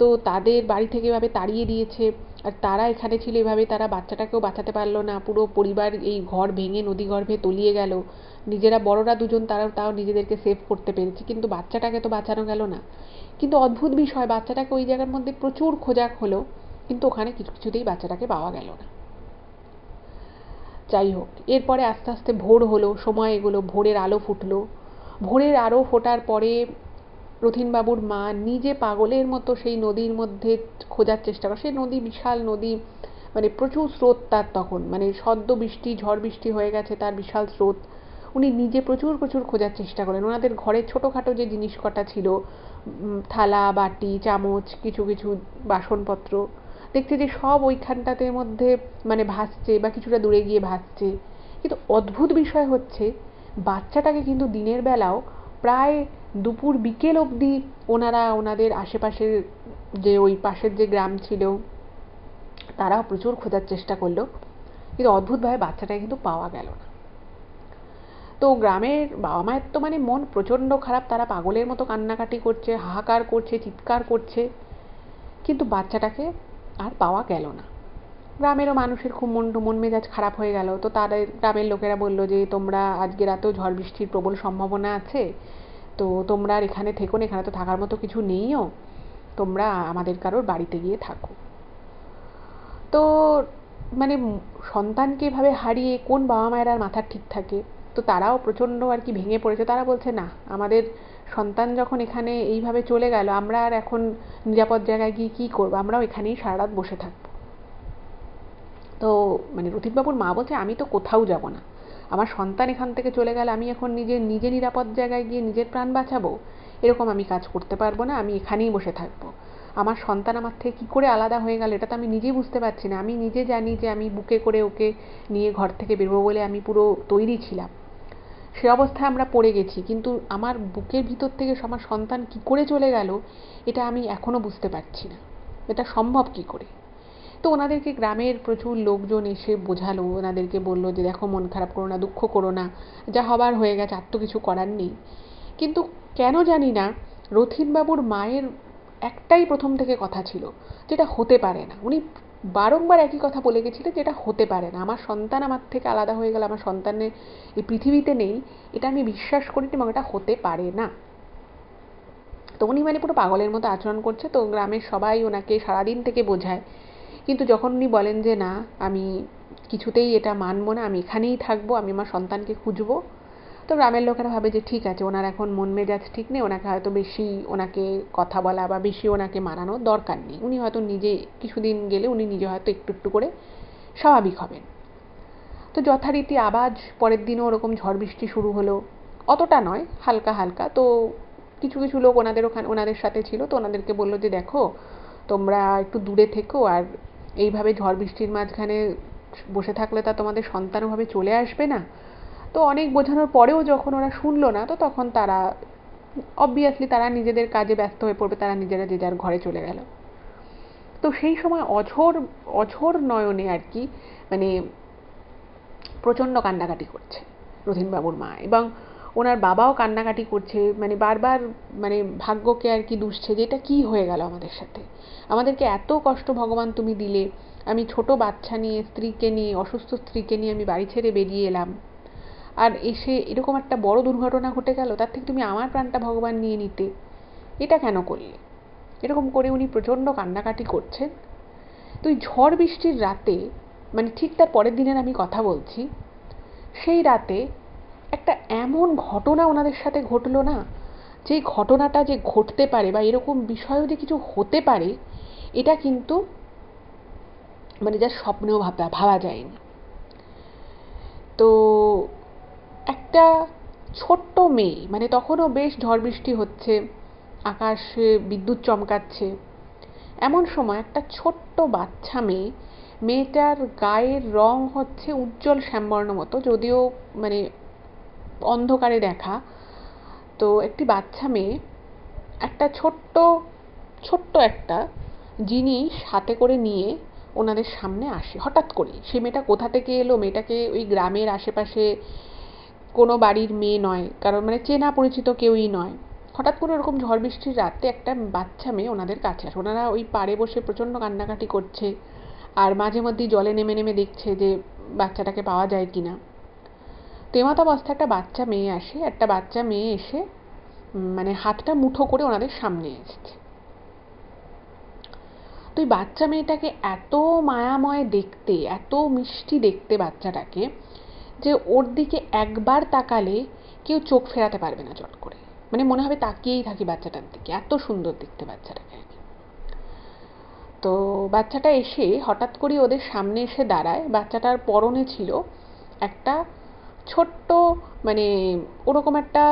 তো তাদের বাড়ি থেকে এভাবে তাড়িয়ে দিয়েছে, আর তারা এখানে ছিল, এভাবে তারা বাচ্চাটাকেও বাঁচাতে পারলো না, পুরো পরিবার এই ঘর ভেঙে নদীগর্ভে তলিয়ে গেল। নিজেরা বড়রা দুজন তাও নিজেদেরকে সেভ করতে পেরেছে, কিন্তু বাচ্চাটাকে তো বাঁচানো গেল না। কিন্তু অদ্ভুত বিষয়, বাচ্চাটাকে ওই জায়গার মধ্যে প্রচুর খোঁজা হলো, কিন্তু ওখানে কিছুতেই বাচ্চাটাকে পাওয়া গেল না। যাই হোক, এরপরে আস্তে আস্তে ভোর হলো, সময় এগোলো, ভোরের আলো ফুটলো। ভোরের আলো ফোটার পরে রথীনবাবুর মা নিজে পাগলের মতো সেই নদীর মধ্যে খোঁজার চেষ্টা করে। সেই নদী বিশাল নদী, মানে প্রচুর স্রোত তার তখন, মানে সদ্য বৃষ্টি, ঝড় বৃষ্টি হয়ে গেছে, তার বিশাল স্রোত। উনি নিজে প্রচুর প্রচুর খোঁজার চেষ্টা করেন। ওনাদের ঘরে ছোটোখাটো যে জিনিস কটা ছিল, থালা বাটি চামচ, কিছু কিছু বাসনপত্র, দেখছে যে সব ওইখানটাতে মধ্যে মানে ভাসছে বা কিছুটা দূরে গিয়ে ভাসছে। কিন্তু অদ্ভুত বিষয় হচ্ছে, বাচ্চাটাকে কিন্তু দিনের বেলাও প্রায় দুপুর বিকেল অবধি ওনারা ওনাদের আশেপাশের যে ওই পাশের যে গ্রাম ছিল তারাও প্রচুর খোঁজার চেষ্টা করলো, কিন্তু অদ্ভুতভাবে বাচ্চাটাকে কিন্তু পাওয়া গেল না। তো গ্রামের বাবা মায়ের তো মানে মন প্রচণ্ড খারাপ, তারা পাগলের মতো কান্নাকাটি করছে, হাহাকার করছে, চিৎকার করছে, কিন্তু বাচ্চাটাকে আর পাওয়া গেল না। গ্রামেরও মানুষের খুব মন মেজাজ খারাপ হয়ে গেল। তো তাদের গ্রামের লোকেরা বললো যে তোমরা আজকে রাতেও ঝড় বৃষ্টির প্রবল সম্ভাবনা আছে, তো তোমরা আর এখানে থেকো না, এখানে তো থাকার মতো কিছু নেইও, তোমরা আমাদের কারোর বাড়িতে গিয়ে থাকো। তো মানে সন্তানকে এভাবে হারিয়ে কোন বাবা মায়ের আর মাথার ঠিক থাকে? তো তারাও প্রচণ্ড আর কি ভেঙে পড়েছে। তারা বলছে না, আমাদের সন্তান যখন এখানে এইভাবে চলে গেল, আমরা আর এখন নিরাপদ জায়গায় গিয়ে কী করবো, আমরাও এখানেই সারা রাত বসে থাকবো। তো মানে রথীনবাবুর মা বলছে, আমি তো কোথাও যাব না, আমার সন্তান এখান থেকে চলে গেলে আমি এখন নিজে নিরাপদ জায়গায় গিয়ে নিজের প্রাণ বাঁচাবো, এরকম আমি কাজ করতে পারবো না, আমি এখানেই বসে থাকবো। আমার সন্তান আমার থেকে কী করে আলাদা হয়ে গেল এটা তো আমি নিজেই বুঝতে পারছি না। আমি নিজে জানি যে আমি বুকে করে ওকে নিয়ে ঘর থেকে বেরোবো বলে আমি পুরো তৈরি ছিলাম, সে অবস্থায় আমরা পড়ে গেছি, কিন্তু আমার বুকের ভিতর থেকে আমার সন্তান কী করে চলে গেল এটা আমি এখনও বুঝতে পারছি না, এটা সম্ভব কী করে। তো ওনাদেরকে গ্রামের প্রচুর লোকজন এসে বোঝালো, ওনাদেরকে বললো যে দেখো, মন খারাপ করো না, দুঃখ করো না, যা হবার হয়ে গেছে, আর তো কিছু করার নেই। কিন্তু কেন জানি না, রথীনবাবুর মায়ের একটাই প্রথম থেকে কথা ছিল, যেটা হতে পারে না। উনি বারংবার একই কথা বলে গেছিলেন, যেটা হতে পারে না, আমার সন্তান আমার থেকে আলাদা হয়ে গেল, আমার সন্তানের এই পৃথিবীতে নেই, এটা আমি বিশ্বাস করিনি এবং এটা হতে পারে না। তো উনি মানে পুরো পাগলের মতো আচরণ করছে। তো গ্রামের সবাই ওনাকে সারাদিন থেকে বোঝায়, কিন্তু যখন উনি বলেন যে না, আমি কিছুতেই এটা মানবো না, আমি এখানেই থাকবো, আমি আমার সন্তানকে খুঁজবো, তো গ্রামের লোকেরা ভাবে যে ঠিক আছে, ওনার এখন মন মেজাজ ঠিক নেই, ওনাকে হয়তো বেশি ওনাকে কথা বলা বা বেশি ওনাকে মানানোর দরকার নেই, উনি হয়তো নিজে কিছুদিন গেলে উনি নিজে হয়তো একটু একটু করে স্বাভাবিক হবেন। তো যথারীতি আবার পরের দিনও ওরকম ঝড় বৃষ্টি শুরু হলো, অতটা নয়, হালকা হালকা। তো কিছু কিছু লোক ওনাদের সাথে ছিল, তো ওনাদেরকে বললো যে দেখো, তোমরা একটু দূরে থেকো, আর এইভাবে ঝড় বৃষ্টির মাঝখানে বসে থাকলে তা তোমাদের সন্তানভাবে চলে আসবে না। তো অনেক বোঝানোর পরেও যখন ওরা শুনলো না, তো তখন তারা অবভিয়াসলি তারা নিজেদের কাজে ব্যস্ত হয়ে পড়বে, তারা নিজেরা যে যার ঘরে চলে গেল। তো সেই সময় অঝোর অঝোর নয়নে আর কি মানে প্রচণ্ড কান্নাকাটি করছে রথীনবাবুর মা, এবং ওনার বাবাও কান্নাকাটি করছে, মানে বারবার মানে ভাগ্যকে আর কি দুষছে যে এটা কী হয়ে গেল আমাদের সাথে, আমাদেরকে এত কষ্ট ভগবান তুমি দিলে, আমি ছোট বাচ্চা নিয়ে, স্ত্রীকে নিয়ে, অসুস্থ স্ত্রীকে নিয়ে আমি বাড়ি ছেড়ে বেরিয়ে এলাম, আর এসে এরকম একটা বড় দুর্ঘটনা ঘটে গেল, তার থেকে তুমি আমার প্রাণটা ভগবান নিয়ে নিতে, এটা কেন করলে? এরকম করে উনি প্রচণ্ড কান্নাকাটি করছেন। তো এই ঝড় বৃষ্টির রাতে, মানে ঠিক তার পরের দিনের আমি কথা বলছি, সেই রাতে একটা এমন ঘটনা ওনাদের সাথে ঘটলো না, যে ঘটনাটা যে ঘটতে পারে বা এরকম বিষয়ও যে কিছু হতে পারে, এটা কিন্তু মানে যা স্বপ্নেও ভাবা যায়নি। তো একটা ছোট্ট মেয়ে, মানে তখনও বেশ ঝড় বৃষ্টি হচ্ছে, আকাশে বিদ্যুৎ চমকাচ্ছে, এমন সময় একটা ছোট্ট বাচ্চা মেয়ে, মেয়েটার গায়ের রং হচ্ছে উজ্জ্বল শ্যামবর্ণ মতো, যদিও মানে অন্ধকারে দেখা। তো একটি বাচ্চা মেয়ে একটা ছোট্ট একটা জিনিস হাতে করে নিয়ে ওনাদের সামনে আসে হঠাৎ করে। সে মেয়েটা কোথা থেকে এলো, মেয়েটাকে ওই গ্রামের আশেপাশে কোনো বাড়ির মেয়ে নয়, কারণ মানে চেনা পরিচিত কেউই নয়। হঠাৎ করে ওরকম ঝড় বৃষ্টির রাতে একটা বাচ্চা মেয়ে ওনাদের কাছে আসে। ওনারা ওই পাড়ে বসে প্রচণ্ড কান্নাকাটি করছে, আর মাঝে মধ্যেই জলে নেমে নেমে দেখছে যে বাচ্চাটাকে পাওয়া যায় কিনা। তো এমতাবস্থায় একটা বাচ্চা মেয়ে এসে মানে হাতটা মুঠো করে ওনাদের সামনে এসেছে। তো ওই বাচ্চা মেয়েটাকে এত মায়াময় দেখতে, এত মিষ্টি দেখতে বাচ্চাটাকে, যে ওর দিকে একবার তাকালে কেউ চোখ ফেরাতে পারবে না চট করে, মানে মনে হবে তাকিয়েই থাকি বাচ্চাটার দিকে, এত সুন্দর দেখতে বাচ্চাটাকে। তো বাচ্চাটা এসে হঠাৎ করে ওদের সামনে এসে দাঁড়ায়। বাচ্চাটার পরনে ছিল একটা ছোট্ট, মানে ওরকম একটা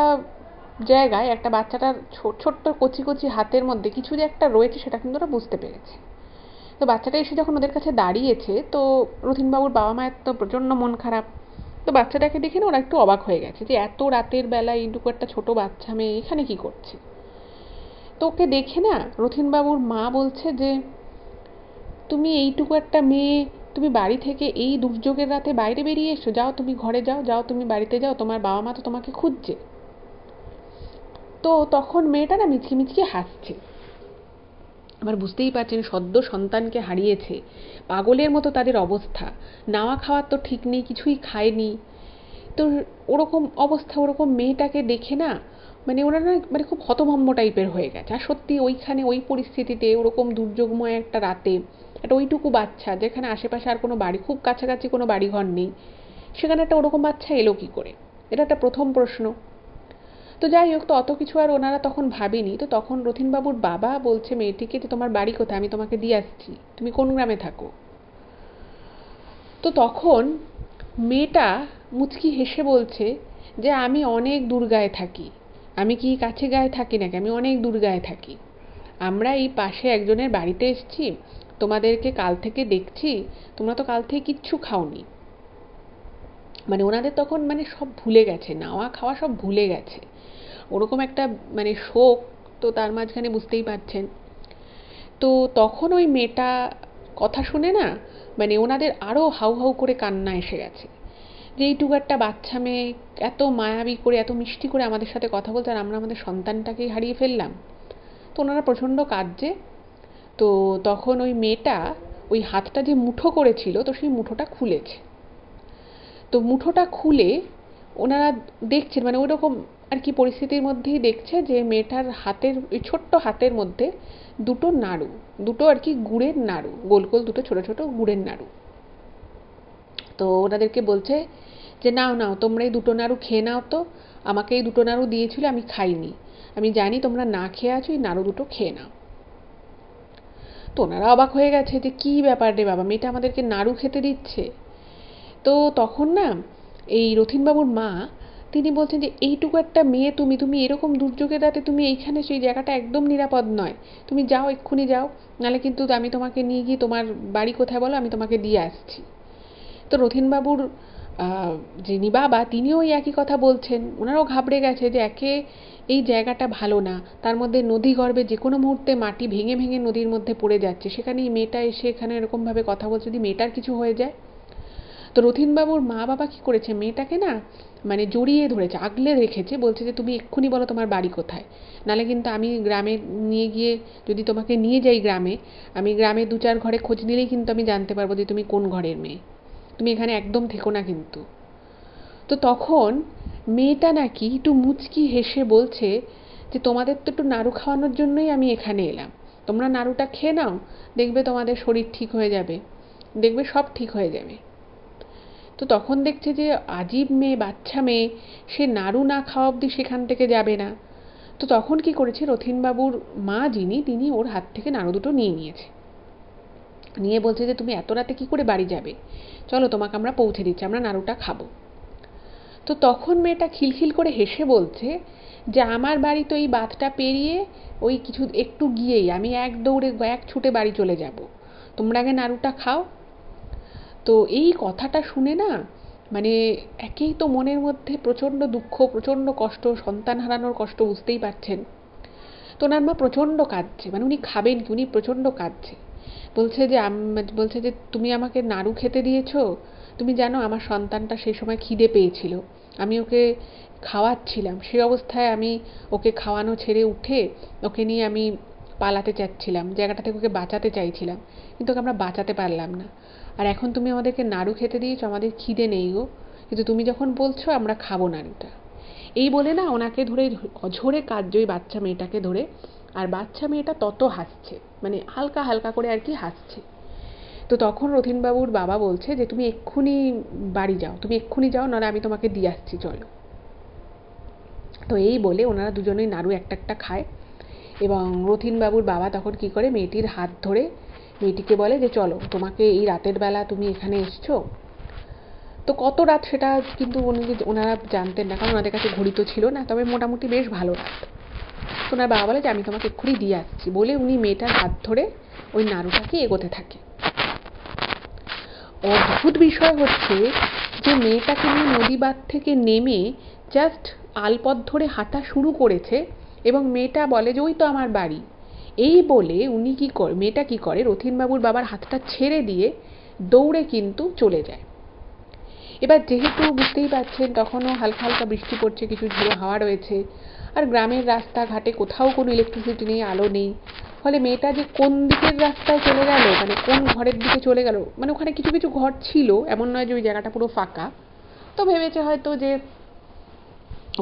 জায়গায় একটা বাচ্চাটার ছোট্ট কচি কচি হাতের মধ্যে কিছু যে একটা রয়েছে সেটা কিন্তু ওরা বুঝতে পেরেছে। তো বাচ্চাটা এসে যখন ওদের কাছে দাঁড়িয়েছে, তো রথীনবাবুর বাবা মায়ের তো প্রচণ্ড মন খারাপ। তো বাচ্চাটাকে দেখে না ওরা একটু অবাক হয়ে গেছে যে এত রাতের বেলায় এইটুকু একটা ছোট বাচ্চা মেয়ে এখানে কি করছে। তো ওকে দেখে না রথীনবাবুর মা বলছে যে তুমি এইটুকু একটা মেয়ে, তুমি বাড়ি থেকে এই দুর্যোগের রাতে বাইরে বেরিয়ে এসো, যাও তুমি ঘরে যাও, যাও তুমি বাড়িতে যাও, তোমার বাবা মা তো তোমাকে খুঁজছে। তো তখন মেয়েটা না মিচকি মিচকি হাসছে। আবার বুঝতেই পারছেন সদ্য সন্তানকে হারিয়েছে, পাগলের মতো তাদের অবস্থা, নাওয়া খাওয়ার তো ঠিক নেই, কিছুই খায়নি। তো ওরকম অবস্থা, ওরকম মেয়েটাকে দেখে না মানে ওরা না মানে খুব হতভম্ব টাইপের হয়ে গেছে। আর সত্যি ওইখানে ওই পরিস্থিতিতে ওরকম দুর্যোগময় একটা রাতে একটা ওইটুকু বাচ্চা, যেখানে আশেপাশে আর কোনো বাড়ি, খুব কাছাকাছি কোনো বাড়িঘর নেই, সেখানে একটা ওরকম বাচ্চা এলো কি করে, এটা একটা প্রথম প্রশ্ন। তো যাই হোক, তো অত কিছু আর ওনারা তখন ভাবেনি। তো তখন রথীনবাবুর বাবা বলছে মেয়েটিকে যে তোমার বাড়ি কোথায়, আমি তোমাকে দিয়ে আসছি, তুমি কোন গ্রামে থাকো। তো তখন মেয়েটা মুচকি হেসে বলছে যে আমি অনেক দূর গায়ে থাকি, আমি কি কাছে গায়ে থাকি নাকি, আমি অনেক দূর গায়ে থাকি, আমরা এই পাশে একজনের বাড়িতে এসেছি, তোমাদেরকে কাল থেকে দেখছি, তোমরা তো কাল থেকে কিচ্ছু খাওনি। মানে ওনাদের তখন মানে সব ভুলে গেছে, নাওয়া খাওয়া সব ভুলে গেছে, ওরকম একটা মানে শোক। তো তার মাঝখানে বুঝতেই পারছেন। তো তখন ওই মেয়েটা কথা শুনে না মানে ওনাদের আরও হাউ হাউ করে কান্না এসে গেছে যে এইটুকু একটা বাচ্চা মেয়ে এত মায়াবী করে এত মিষ্টি করে আমাদের সাথে কথা বলতে, আর আমরা আমাদের সন্তানটাকেই হারিয়ে ফেললাম। তো ওনারা প্রচণ্ড কাঁদছে। তো তখন ওই মেয়েটা ওই হাতটা যে মুঠো করেছিল, তো সেই মুঠোটা খুলেছে। তো মুঠোটা খুলে ওনারা দেখছেন মানে ওইরকম আর কি পরিস্থিতির মধ্যেই দেখছে যে মেয়েটার হাতের ওই ছোট্ট হাতের মধ্যে দুটো নাড়ু, দুটো আর কি গুড়ের নাড়ু, গোল গোল দুটো ছোট ছোট গুড়ের নাড়ু। তো ওনাদেরকে বলছে যে নাও নাও তোমরা এই দুটো নাড়ু খেয়ে নাও, তো আমাকে এই দুটো নাড়ু দিয়েছিল, আমি খাইনি, আমি জানি তোমরা না খেয়ে আছো, এই নাড়ু দুটো খেয়ে নাও। তো ওনারা অবাক হয়ে গেছে যে কী ব্যাপার রে বাবা, মেয়েটা আমাদেরকে নাড়ু খেতে দিচ্ছে। তো তখন না এই রথীনবাবুর মা তিনি বলছেন যে এইটুকু একটা মেয়ে, তুমি তুমি এরকম দুর্যোগের রাতে তুমি এইখানে, সেই জায়গাটা একদম নিরাপদ নয়, তুমি যাও এক্ষুনি যাও, নাহলে কিন্তু আমি তোমাকে নিয়ে গিয়ে তোমার বাড়ি কোথায় বলো, আমি তোমাকে দিয়ে আসছি। তো রথীনবাবুর যিনি বাবা তিনিও ওই একই কথা বলছেন। ওনারাও ঘাবড়ে গেছে যে একে এই জায়গাটা ভালো না, তার মধ্যে নদী গর্ভে যে কোনো মুহূর্তে মাটি ভেঙে ভেঙে নদীর মধ্যে পড়ে যাচ্ছে, সেখানে এই মেয়েটা এসে এখানে এরকমভাবে কথা বলছে, যদি মেয়েটার কিছু হয়ে যায়। তো রথীনবাবুর মা বাবা কী করেছে, মেয়েটাকে না মানে জড়িয়ে ধরেছে, আগলে রেখেছে, বলছে যে তুমি এক্ষুনি বলো তোমার বাড়ি কোথায়, নাহলে কিন্তু আমি গ্রামে নিয়ে গিয়ে যদি তোমাকে নিয়ে যাই গ্রামে, আমি গ্রামে দু চার ঘরে খোঁজ নিলেই কিন্তু আমি জানতে পারবো যে তুমি কোন ঘরের মেয়ে, তুমি এখানে একদম থেকো না কিন্তু। তো তখন মেয়েটা নাকি একটু মুচকি হেসে বলছে যে তোমাদের তো একটু নাড়ু খাওয়ানোর জন্যই আমি এখানে এলাম, তোমরা নাড়ুটা খেয়ে নাও, দেখবে তোমাদের শরীর ঠিক হয়ে যাবে, দেখবে সব ঠিক হয়ে যাবে। তো তখন দেখছে যে আজীব মেয়ে, বাচ্চা মেয়ে, সে নাড়ু না খাওয়া অবধি সেখান থেকে যাবে না। তো তখন কি করেছে, রথীনবাবুর মা যিনি, তিনি ওর হাত থেকে নাড়ু দুটো নিয়ে নিয়েছে, নিয়ে বলছে যে তুমি এত রাতে কি করে বাড়ি যাবে, চলো তোমাকে আমরা পৌঁছে দিচ্ছি, আমরা নাড়ুটা খাবো। তো তখন মেয়েটা খিলখিল করে হেসে বলছে যে আমার বাড়ি তো এই বাঁধটা পেরিয়ে ওই কিছু একটু গিয়েই, আমি এক দৌড়ে এক ছুটে বাড়ি চলে যাব, তোমরা আগে নাড়ুটা খাও। তো এই কথাটা শুনে না মানে একেই তো মনের মধ্যে প্রচণ্ড দুঃখ, প্রচণ্ড কষ্ট, সন্তান হারানোর কষ্ট বুঝতেই পারছেন। তো ওনার মা প্রচণ্ড কাঁদছে, মানে উনি খাবেন কি, উনি প্রচণ্ড কাঁদছে। বলছে যে তুমি আমাকে নাড়ু খেতে দিয়েছো, তুমি জানো আমার সন্তানটা সেই সময় খিদে পেয়েছিল, আমি ওকে খাওয়াচ্ছিলাম, সেই অবস্থায় আমি ওকে খাওয়ানো ছেড়ে উঠে ওকে নিয়ে আমি পালাতে চাচ্ছিলাম, জায়গাটা থেকে ওকে বাঁচাতে চাইছিলাম, কিন্তু ওকে আমরা বাঁচাতে পারলাম না। আর এখন তুমি আমাদেরকে নাড়ু খেতে দিয়েছো, আমাদের খিদে নেই গো, কিন্তু তুমি যখন বলছো আমরা খাবো নাড়ুটা। এই বলে না ওনাকে ধরে অঝরে কাঁদছে, ওই বাচ্চা মেয়েটাকে ধরে আর বাচ্চা মেয়েটা তত হাসছে, মানে হালকা হালকা করে আর কি হাসছে। তো তখন রথীনবাবুর বাবা বলছে যে তুমি এক্ষুনি বাড়ি যাও, তুমি এক্ষুনি যাও, নাহলে আমি তোমাকে দিয়ে আসছি, চলো। তো এই বলে ওনারা দুজনেই নাড়ু একটা একটা খায়, এবং রথীনবাবুর বাবা তখন কি করে, মেয়েটির হাত ধরে মেয়েটিকে বলে যে চলো, তোমাকে এই রাতের বেলা তুমি এখানে এসছো। তো কত রাত সেটা কিন্তু ওনারা জানতেন না, কারণ ওনাদের কাছে ঘড়ি তো ছিল না, তবে মোটামুটি বেশ ভালো রাত। তো ওনার বাবা বলে যে আমি তোমাকে এক্ষুনি দিয়ে আসছি, বলে উনি মেয়েটার হাত ধরে ওই নাড়ুটাকে এগোতে থাকে। অদ্ভুত বিষয় হচ্ছে যে মেয়েটাকে নিয়ে নদী বাঁধ থেকে নেমে জাস্ট আলপথ ধরে হাঁটা শুরু করেছে, এবং মেয়েটা বলে যে ওই তো আমার বাড়ি। এই বলে উনি কি করে, মেয়েটা কি করে, রথীনবাবুর বাবার হাতটা ছেড়ে দিয়ে দৌড়ে কিন্তু চলে যায়। এবার যেহেতু বুঝতেই পারছেন তখনও হালকা হালকা বৃষ্টি পড়ছে, কিছু ঝোড়ো হাওয়া রয়েছে, আর গ্রামের রাস্তাঘাটে কোথাও কোনো ইলেকট্রিসিটি নেই, আলো নেই, ফলে মেয়েটা যে কোন দিকের রাস্তায় চলে গেল, মানে কোন ঘরের দিকে চলে গেল, মানে ওখানে কিছু কিছু ঘর ছিল, এমন নয় যে ওই জায়গাটা পুরো ফাঁকা। তো ভেবেছে হয়তো যে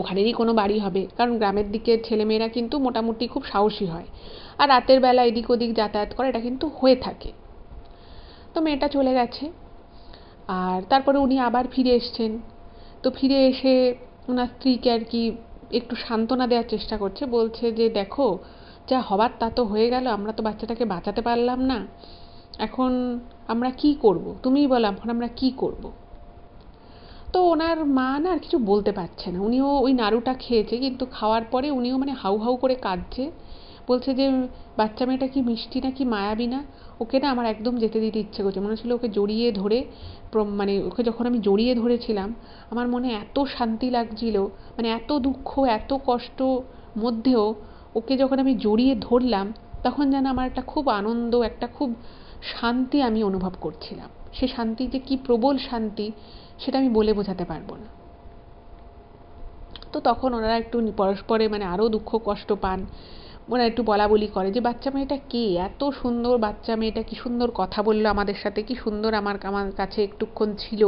ওখানেরই কোনো বাড়ি হবে, কারণ গ্রামের দিকের ছেলেমেয়েরা কিন্তু মোটামুটি খুব সাহসী হয়, আর রাতের বেলা এদিক ওদিক যাতায়াত করে, এটা কিন্তু হয়ে থাকে। তো মেয়েটা চলে গেছে, আর তারপরে উনি আবার ফিরে এসছেন। তো ফিরে এসে ওনার স্ত্রীকে আর কি একটু সান্ত্বনা দেওয়ার চেষ্টা করছে, বলছে যে দেখো, যা হবার তা তো হয়ে গেল, আমরা তো বাচ্চাটাকে বাঁচাতে পারলাম না, এখন আমরা কি করব, তুমিই বলো এখন আমরা কি করব। তো ওনার মা না আর কিছু বলতে পারছে না, উনিও ওই নাড়ুটা খেয়েছে, কিন্তু খাওয়ার পরে উনিও মানে হাউ হাউ করে কাঁদছে, বলছে যে বাচ্চা মেয়েটা কি মিষ্টি না কি মায়াবী না, ওকে না আমার একদম যেতে দিতে ইচ্ছে করছে, মনে হচ্ছিল ওকে জড়িয়ে ধরে, মানে ওকে যখন আমি জড়িয়ে ধরেছিলাম আমার মনে এত শান্তি লাগছিল, মানে এত দুঃখ এত কষ্ট মধ্যেও ওকে যখন আমি জড়িয়ে ধরলাম, তখন যেন আমার একটা খুব আনন্দ, একটা খুব শান্তি আমি অনুভব করছিলাম। সে শান্তি যে কি প্রবল শান্তি, সেটা আমি বলে বোঝাতে পারবো না। তো তখন ওনারা একটু পরস্পরে মানে আরও দুঃখ কষ্ট পান, ওরা একটু বলা বলি করে যে বাচ্চা মেয়েটা কে, এত সুন্দর বাচ্চা মেয়েটা, কি সুন্দর কথা বললো আমাদের সাথে, কি সুন্দর আমার আমার কাছে একটুক্ষণ ছিল।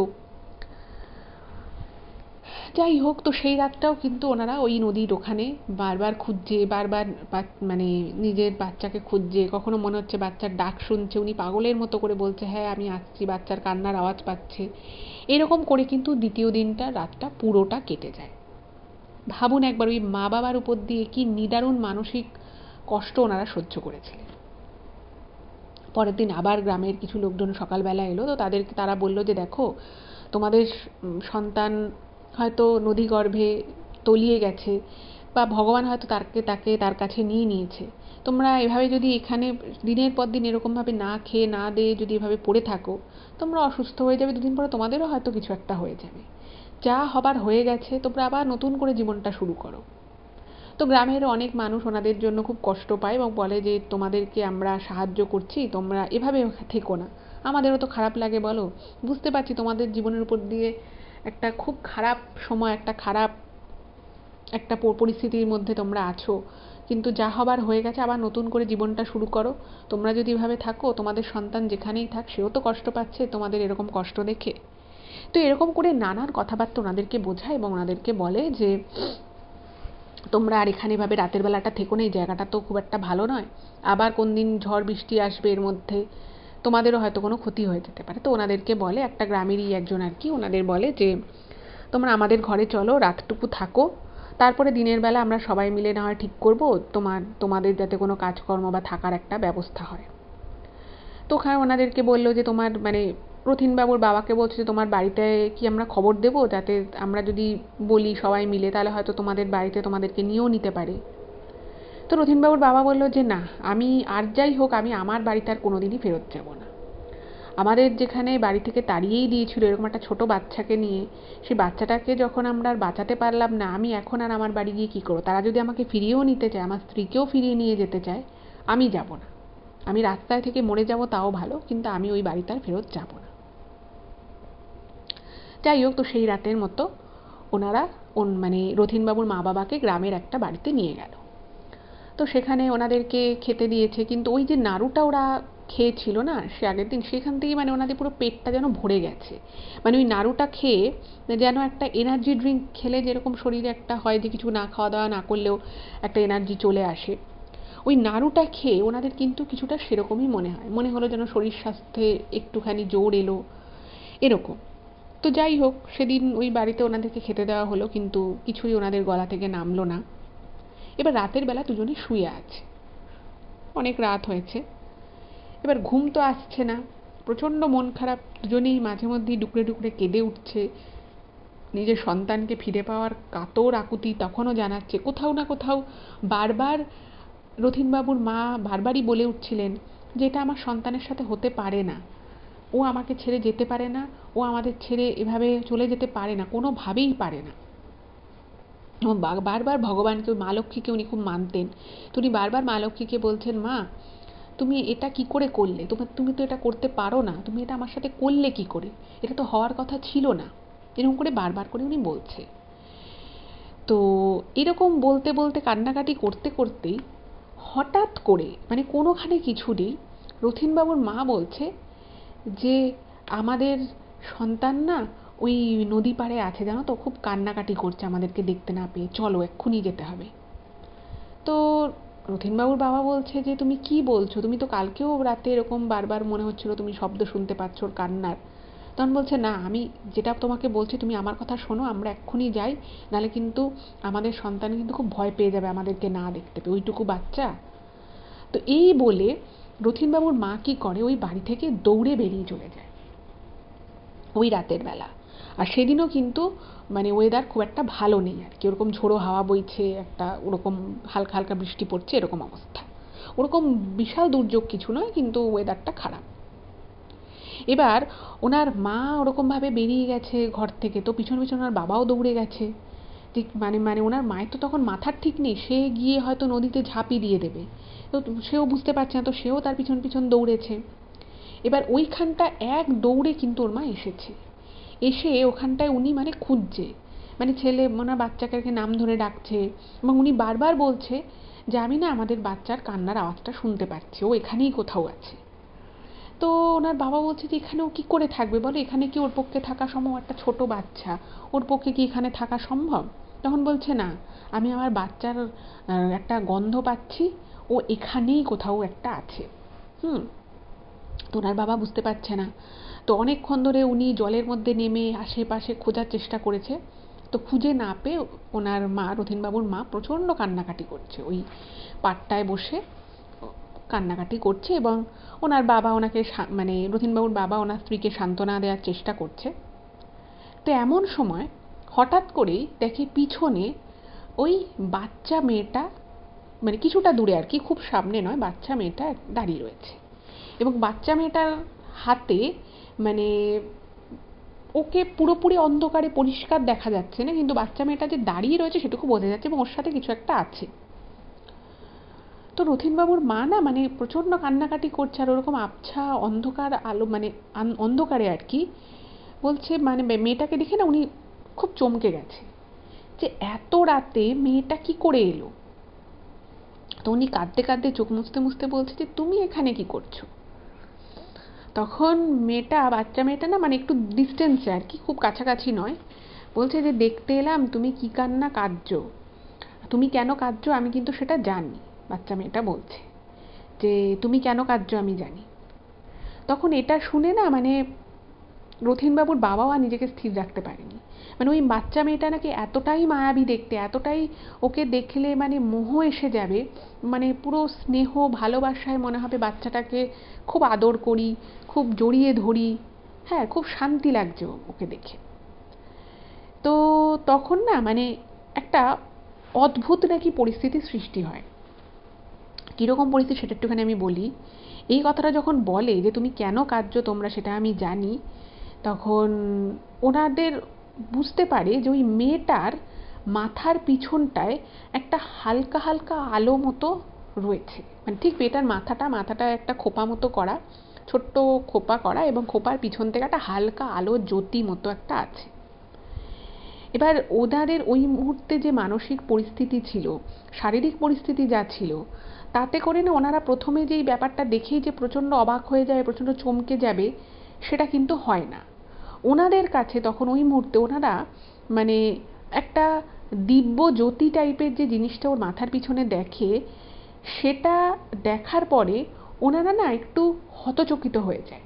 যাই হোক, তো সেই রাতটাও কিন্তু ওনারা ওই নদীর ওখানে বারবার খুঁজছে, বারবার মানে নিজের বাচ্চাকে খুঁজছে, কখনো মনে হচ্ছে বাচ্চার ডাক শুনছে, উনি পাগলের মতো করে বলছে হ্যাঁ আমি আসছি, বাচ্চার কান্নার আওয়াজ পাচ্ছে, এরকম করে কিন্তু দ্বিতীয় দিনটা রাতটা পুরোটা কেটে যায়। ভাবুন একবার, ওই মা বাবার উপর দিয়ে কি নিদারুণ মানসিক কষ্ট ওনারা সহ্য করেছিলেন। পরের দিন আবার গ্রামের কিছু লোকজন সকালবেলা এলো, তো তারা বলল যে দেখো, তোমাদের সন্তান হয়তো নদী গর্ভে তলিয়ে গেছে, বা ভগবান হয়তো তাকে তার কাছে নিয়ে নিয়েছে, তোমরা এভাবে যদি এখানে দিনের পর দিন এরকমভাবে না খেয়ে না দিয়ে যদি এভাবে পড়ে থাকো, তোমরা অসুস্থ হয়ে যাবে, দুদিন পরে তোমাদেরও হয়তো কিছু একটা হয়ে যাবে, যা হবার হয়ে গেছে, তোমরা আবার নতুন করে জীবনটা শুরু করো। তো গ্রামের অনেক মানুষ ওনাদের জন্য খুব কষ্ট পায় এবং বলে যে তোমাদেরকে আমরা সাহায্য করছি, তোমরা এভাবে থেকো না, আমাদেরও তো খারাপ লাগে বলো, বুঝতে পারছি তোমাদের জীবনের উপর দিয়ে একটা খুব খারাপ সময়, একটা খারাপ একটা পরিস্থিতির মধ্যে তোমরা আছো, কিন্তু যা হবার হয়ে গেছে, আবার নতুন করে জীবনটা শুরু করো, তোমরা যদি এভাবে থাকো, তোমাদের সন্তান যেখানেই থাক সেও তো কষ্ট পাচ্ছে তোমাদের এরকম কষ্ট দেখে। তো এরকম করে নানান কথাবার্তা ওনাদেরকে বোঝায় এবং ওনাদেরকে বলে যে তোমরা আর এখানে এভাবে রাতের বেলাটা থেকো না, এই জায়গাটা তো খুব একটা ভালো নয়, আবার কোন দিন ঝড় বৃষ্টি আসবে, এর মধ্যে তোমাদেরও হয়তো কোনো ক্ষতি হয়ে যেতে পারে। তো ওনাদেরকে বলে, একটা গ্রামেরই একজন আর কি ওনাদের বলে যে তোমরা আমাদের ঘরে চলো, রাতটুকু থাকো, তারপরে দিনের বেলা আমরা সবাই মিলে না হয় ঠিক করবো তোমাদের যাতে কোনো কাজকর্ম বা থাকার একটা ব্যবস্থা হয়। তো ওখানে ওনাদেরকে বললো যে তোমার মানে রথীনবাবুর বাবাকে বলছে যে তোমার বাড়িতে কি আমরা খবর দেবো, যাতে আমরা যদি বলি সবাই মিলে তাহলে হয়তো তোমাদের বাড়িতে তোমাদেরকে নিয়েও নিতে পারে। তো রথীনবাবুর বাবা বললো যে না, আমি আর যাই হোক আমি আমার বাড়িতে আর কোনোদিনই ফেরত যাব না। আমাদের যেখানে বাড়ি থেকে তাড়িয়েই দিয়েছিল এরকম একটা ছোট বাচ্চাকে নিয়ে, সেই বাচ্চাটাকে যখন আমরা আর বাঁচাতে পারলাম না, আমি এখন আর আমার বাড়ি গিয়ে কী করবো, তারা যদি আমাকে ফিরিয়েও নিতে চায়, আমার স্ত্রীকেও ফিরিয়ে নিয়ে যেতে চায়, আমি যাব না, আমি রাস্তায় থেকে মরে যাব তাও ভালো, কিন্তু আমি ওই বাড়িতে আর ফেরত যাব না। যাই হোক, তো সেই রাতের মতো ওনারা মানে রথীনবাবুর মা বাবাকে গ্রামের একটা বাড়িতে নিয়ে গেল। তো সেখানে ওনাদেরকে খেতে দিয়েছে, কিন্তু ওই যে নাড়ুটা ওরা খেয়েছিল না সে আগের দিন, সেখান থেকেই মানে ওনাদের পুরো পেটটা যেন ভরে গেছে, মানে ওই নাড়ুটা খেয়ে যেন একটা এনার্জি ড্রিঙ্ক খেলে যেরকম শরীরে একটা হয় যে কিছু না খাওয়া দাওয়া না করলেও একটা এনার্জি চলে আসে, ওই নাড়ুটা খেয়ে ওনাদের কিন্তু কিছুটা সেরকমই মনে হলো যেন শরীর স্বাস্থ্যে একটুখানি জোর এলো এরকম। তো যাই হোক, সেদিন ওই বাড়িতে ওনাদেরকে খেতে দেওয়া হলো, কিন্তু কিছুই ওনাদের গলা থেকে নামলো না। এবার রাতের বেলা দুজনে শুয়ে আছে, অনেক রাত হয়েছে। এবার ঘুম তো আসছে না, প্রচণ্ড মন খারাপ, দুজনেই মাঝে মধ্যেই ডুকরে ডুকরে কেঁদে উঠছে। নিজের সন্তানকে ফিরে পাওয়ার কাতর আকুতি তখনও জানাচ্ছে। কোথাও না কোথাও বারবার রথীনবাবুর মা বারবারই বলে উঠছিলেন যে এটা আমার সন্তানের সাথে হতে পারে না, ও আমাকে ছেড়ে যেতে পারে না, ও আমাদের ছেড়ে এভাবে চলে যেতে পারে না, কোনোভাবেই পারে না। এবং বারবার ভগবানকে, মা লক্ষ্মীকে উনি খুব মানতেন। তো উনি বারবার মা লক্ষ্মীকে বলছেন, মা তুমি এটা কি করে করলে, তুমি তো এটা করতে পারো না, তুমি এটা আমার সাথে করলে কি করে, এটা তো হওয়ার কথা ছিল না, এরকম করে বারবার করে উনি বলছে। তো এরকম বলতে বলতে কান্নাকাটি করতে করতেই হঠাৎ করে, মানে কোনোখানে কিছু নেই, রথীনবাবুর মা বলছে যে আমাদের সন্তান না ওই নদী পাড়ে আছে, জানো তো, খুব কান্নাকাটি করছে আমাদেরকে দেখতে না পেয়ে, চলো এক্ষুনি যেতে হবে। তো রথীনবাবুর বাবা বলছে যে তুমি কি বলছো, তুমি তো কালকেও রাতে এরকম বারবার মনে হচ্ছিল তুমি শব্দ শুনতে পাচ্ছ ওর কান্নার। তখন বলছে, না আমি যেটা তোমাকে বলছি তুমি আমার কথা শোনো, আমরা এক্ষুনি যাই, নাহলে কিন্তু আমাদের সন্তান কিন্তু খুব ভয় পেয়ে যাবে আমাদেরকে না দেখতে পেয়ে, ওইটুকু বাচ্চা। তো এই বলে রথীনবাবুর মা কি করে, ওই বাড়ি থেকে দৌড়ে বেরিয়ে চলে যায় ওই রাতের বেলা। আর সেদিনও কিন্তু মানে ওয়েদার খুব একটা ভালো নেই আর কি, ওরকম ঝোড়ো হাওয়া বইছে, একটা ওরকম হালকা হালকা বৃষ্টি পড়ছে, এরকম অবস্থা। ওরকম বিশাল দুর্যোগ কিছু নয়, কিন্তু ওয়েদারটা খারাপ। এবার ওনার মা ওরকমভাবে বেরিয়ে গেছে ঘর থেকে, তো পিছন পিছন ওনার বাবাও দৌড়ে গেছে। ঠিক মানে মানে ওনার মায়ের তো তখন মাথার ঠিক নেই, সে গিয়ে হয়তো নদীতে ঝাঁপি দিয়ে দেবে, তো সেও বুঝতে পারছে না, তো সেও তার পিছন পিছন দৌড়েছে। এবার ওইখানটা এক দৌড়ে কিন্তু ওর মা এসেছে, এসে ওখানটায় উনি মানে খুঁজছে, মানে ছেলে ওনার বাচ্চাকে নাম ধরে ডাকছে, এবং উনি বারবার বলছে যে আমি না আমাদের বাচ্চার কান্নার আওয়াজটা শুনতে পাচ্ছি, ও এখানেই কোথাও আছে। তো ওনার বাবা বলছে যে এখানে ও কী করে থাকবে বলে, এখানে কি ওর পক্ষে থাকা সম্ভব, একটা ছোট বাচ্চা, ওর পক্ষে কি এখানে থাকা সম্ভব? তখন বলছে, না আমি আমার বাচ্চার একটা গন্ধ পাচ্ছি, ও এখানেই কোথাও একটা আছে। হুম। তো ওনার বাবা বুঝতে পারছে না। তো অনেকক্ষণ ধরে উনি জলের মধ্যে নেমে আশেপাশে খোঁজার চেষ্টা করেছে, তো খুঁজে না পেয়ে ওনার মা, রথীনবাবুর মা প্রচণ্ড কান্নাকাটি করছে, ওই পাড়টায় বসে কান্নাকাটি করছে, এবং ওনার বাবা ওনাকে মানে রথীনবাবুর বাবা ওনার স্ত্রীকে সান্ত্বনা দেওয়ার চেষ্টা করছে। তো এমন সময় হঠাৎ করেই দেখে পিছনে ওই বাচ্চা মেয়েটা, মানে কিছুটা দূরে আর কি, খুব সামনে নয়, বাচ্চা মেয়েটা দাঁড়িয়ে রয়েছে, এবং বাচ্চা মেয়েটার হাতে মানে ওকে পুরোপুরি অন্ধকারে পরিষ্কার দেখা যাচ্ছে না, কিন্তু বাচ্চা মেয়েটা যে দাঁড়িয়ে রয়েছে সেটুকু বোঝা যাচ্ছে, এবং ওর সাথে কিছু একটা আছে। তো রথীনবাবুর মা না মানে প্রচণ্ড কান্নাকাটি করছে, আর ওরকম আবছা অন্ধকার আলো, মানে অন্ধকারে আর কি, বলছে মানে মেয়েটাকে দেখে না উনি খুব চমকে গেছে যে এত রাতে মেয়েটা কি করে এলো। তো উনি কাঁদতে কাঁদতে চোখ মুছতে মুছতে বলছে যে তুমি এখানে কি করছো। তখন মেয়েটা, বাচ্চা মেয়েটা না মানে একটু ডিস্টেন্সে আর কি, খুব কাছাকাছি নয়, বলছে যে দেখতে এলাম তুমি কি কান্না কাঁদছো, তুমি কেন কাঁদছো আমি কিন্তু সেটা জানি। বাচ্চা মেয়েটা বলছে যে তুমি কেন কাঁদছো আমি জানি। তখন এটা শুনে না মানে রথীনবাবুর বাবাও আর নিজেকে স্থির রাখতে পারেনি, মানে ওই বাচ্চা মেয়েটা নাকি এতটাই মায়াবী দেখতে, এতটাই ওকে দেখলে মানে মোহ এসে যাবে, মানে পুরো স্নেহ ভালোবাসায় মনে হবে বাচ্চাটাকে খুব আদর করি, খুব জড়িয়ে ধরি, হ্যাঁ খুব শান্তি লাগছে ওকে দেখে। তো তখন না মানে একটা অদ্ভুত নাকি পরিস্থিতির সৃষ্টি হয়। কীরকম পরিস্থিতি সেটা একটুখানি আমি বলি। এই কথাটা যখন বলে যে তুমি কেন কাঁদছো তোমরা সেটা আমি জানি, তখন ওনাদের বুঝতে পারে যে ওই মেয়েটার মাথার পিছনটায় একটা হালকা হালকা আলো মতো রয়েছে, মানে ঠিক মেয়েটার মাথাটা একটা খোপা মতো করা, ছোট্ট খোপা করা, এবং খোপার পিছন থেকে একটা হালকা আলো জ্যোতি মতো একটা আছে। এবার ওনাদের ওই মুহূর্তে যে মানসিক পরিস্থিতি ছিল, শারীরিক পরিস্থিতি যা ছিল, তাতে করে না ওনারা প্রথমে যেই ব্যাপারটা দেখেই যে প্রচণ্ড অবাক হয়ে যাবে, প্রচণ্ড চমকে যাবে, সেটা কিন্তু হয় না ওনাদের কাছে। তখন ওই মুহূর্তে ওনারা মানে একটা দিব্য জ্যোতি টাইপের যে জিনিসটা ওর মাথার পিছনে দেখে, সেটা দেখার পরে ওনারা না একটু হতচকিত হয়ে যায়।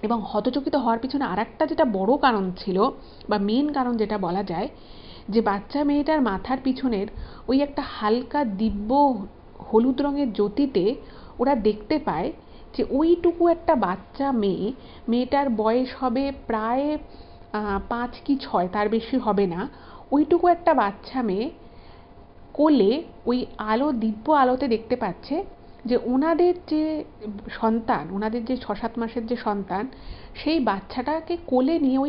এবং হতচকিত হওয়ার পিছনে আরেকটা যেটা বড় কারণ ছিল, বা মেন কারণ যেটা বলা যায়, যে বাচ্চা মেয়েটার মাথার পিছনের ওই একটা হালকা দিব্য হলুদ রঙের জ্যোতিতে ওরা দেখতে পায় যে ওইটুকু একটা বাচ্চা মেয়েটার বয়স হবে প্রায় 5 কি 6, তার বেশি হবে না, ওইটুকু একটা বাচ্চা মেয়ে কোলে ওই দিব্য আলোতে দেখতে পাচ্ছে যে ওনাদের যে সন্তান, ওনাদের যে 6-7 মাসের যে সন্তান, সেই বাচ্চাটাকে কোলে নিয়ে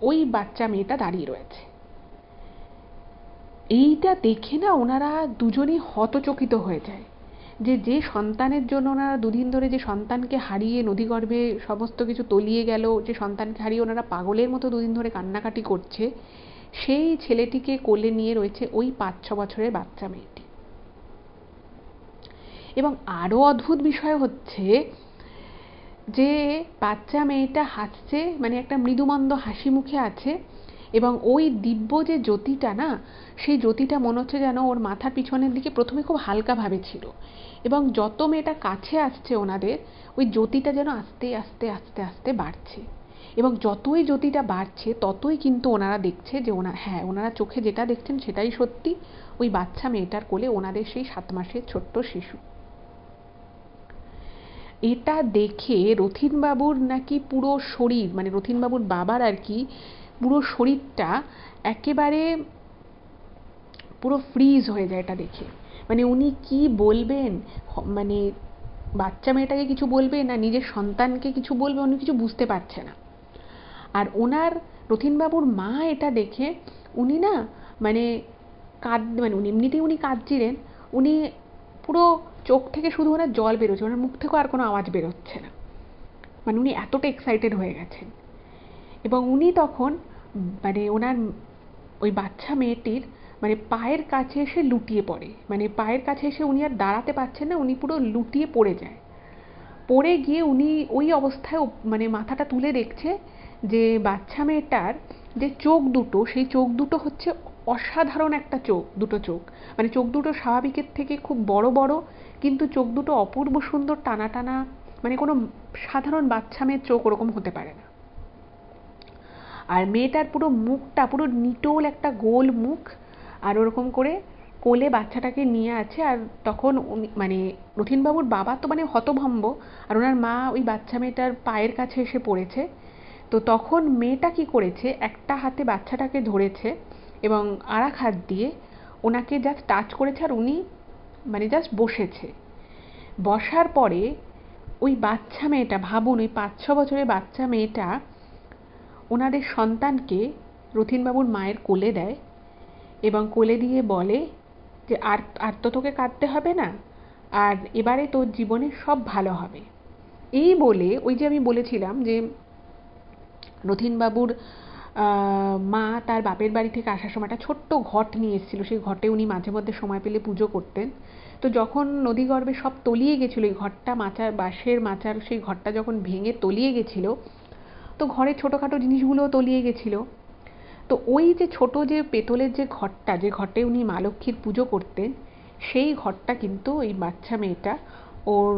ওই বাচ্চা মেয়েটা দাঁড়িয়ে রয়েছে। এইটা দেখে না ওনারা দুজনেই হতচকিত হয়ে যায়, যে সন্তানের জন্য ওনারা দুদিন ধরে যে সন্তানকে হারিয়ে নদীগর্ভে সমস্ত কিছু তলিয়ে গেল, যে সন্তানকে হারিয়ে ওনারা পাগলের মতো দুদিন ধরে কান্নাকাটি করছে, সেই ছেলেটিকে কোলে নিয়ে রয়েছে ওই 5-6 বছরের বাচ্চা মেয়েটি। এবং আরো অদ্ভুত বিষয় হচ্ছে যে বাচ্চা মেয়েটা হাসছে, মানে একটা মৃদুমন্দ হাসি মুখে আছে, এবং ওই দিব্য যে জ্যোতিটা না, সেই জ্যোতিটা মনে হচ্ছে যেন ওর মাথার পিছনের দিকে প্রথমে খুব হালকাভাবে ছিল, এবং যত মেয়েটা কাছে আসছে ওনাদের, ওই জ্যোতিটা যেন আস্তে আস্তে আস্তে আস্তে বাড়ছে, এবং যতই জ্যোতিটা বাড়ছে ততই কিন্তু ওনারা দেখছে যে ওনারা চোখে যেটা দেখছেন সেটাই সত্যি, ওই বাচ্চা মেয়েটার কোলে ওনাদের সেই 7 মাসের ছোট্ট শিশু। এটা দেখে রথীনবাবুর নাকি পুরো শরীর, মানে রথীনবাবুর বাবার আর কি, পুরো শরীরটা একেবারে পুরো ফ্রিজ হয়ে যায় এটা দেখে। মানে উনি কি বলবেন, মানে বাচ্চা মেয়েটাকে কিছু বলবে না নিজের সন্তানকে কিছু বলবে, উনি কিছু বুঝতে পারছে না। আর রথীনবাবুর মা এটা দেখে উনি না মানে উনি এমনিতেই উনি কাঁদছিলেন, উনি পুরো চোখ থেকে শুধু ওনার জল বেরোচ্ছে, ওনার মুখ থেকেও আর কোনো আওয়াজ বেরোচ্ছে না, মানে উনি এতটা এক্সাইটেড হয়ে গেছেন। এবং উনি তখন মানে ওনার ওই বাচ্চা মেয়েটির মানে পায়ের কাছে এসে লুটিয়ে পড়ে, মানে পায়ের কাছে এসে উনি আর দাঁড়াতে পারছেন না, উনি পুরো লুটিয়ে পড়ে যায়। পড়ে গিয়ে উনি ওই অবস্থায় মানে মাথাটা তুলে দেখছে যে বাচ্চা মেয়েটার যে চোখ দুটো, সেই চোখ দুটো হচ্ছে অসাধারণ একটা দুটো চোখ, মানে চোখ দুটো স্বাভাবিকের থেকে খুব বড় বড়, কিন্তু চোখ দুটো অপূর্ব সুন্দর টানা টানা, মানে কোনো সাধারণ বাচ্চা মেয়ের চোখ ওরকম হতে পারে না। আর মেয়েটার পুরো মুখটা পুরো নিটোল একটা গোল মুখ, আর ওরকম করে কোলে বাচ্চাটাকে নিয়ে আছে। আর তখন মানে রথীনবাবুর বাবা তো মানে হতভম্ব, আর ওনার মা ওই বাচ্চা মেয়েটার পায়ের কাছে এসে পড়েছে। তো তখন মেয়েটা কি করেছে, একটা হাতে বাচ্চাটাকে ধরেছে এবং আর এক হাত দিয়ে ওনাকে জাস্ট টাচ করেছে, আর উনি মানে জাস্ট বসেছে। বসার পরে ওই বাচ্চা মেয়েটা, ভাবুন ওই 5-6 বছরের বাচ্চা মেয়েটা ওনাদের সন্তানকে রথীনবাবুর মায়ের কোলে দেয়, এবং কোলে দিয়ে বলে যে আর তো তোকে কাঁদতে হবে না, আর এবারে তোর জীবনে সব ভালো হবে। এই বলে, ওই যে আমি বলেছিলাম যে রথীনবাবুর মা তার বাপের বাড়ি থেকে আসার সময় একটা ছোট্ট ঘট নিয়ে এসেছিল, সেই ঘটে উনি মাঝে মধ্যে সময় পেলে পুজো করতেন। তো যখন নদীগর্ভে সব তলিয়ে গেছিলো, এই ঘরটা বাঁশের মাচার সেই ঘরটা যখন ভেঙে তলিয়ে গেছিল, তো ঘরের ছোটোখাটো জিনিসগুলোও তলিয়ে গেছিলো। তো ওই যে ছোট যে পেতলের যে ঘরটা, যে ঘটে উনি মা লক্ষ্মীর পুজো করতেন, সেই ঘরটা কিন্তু ওই বাচ্চা মেয়েটা ওর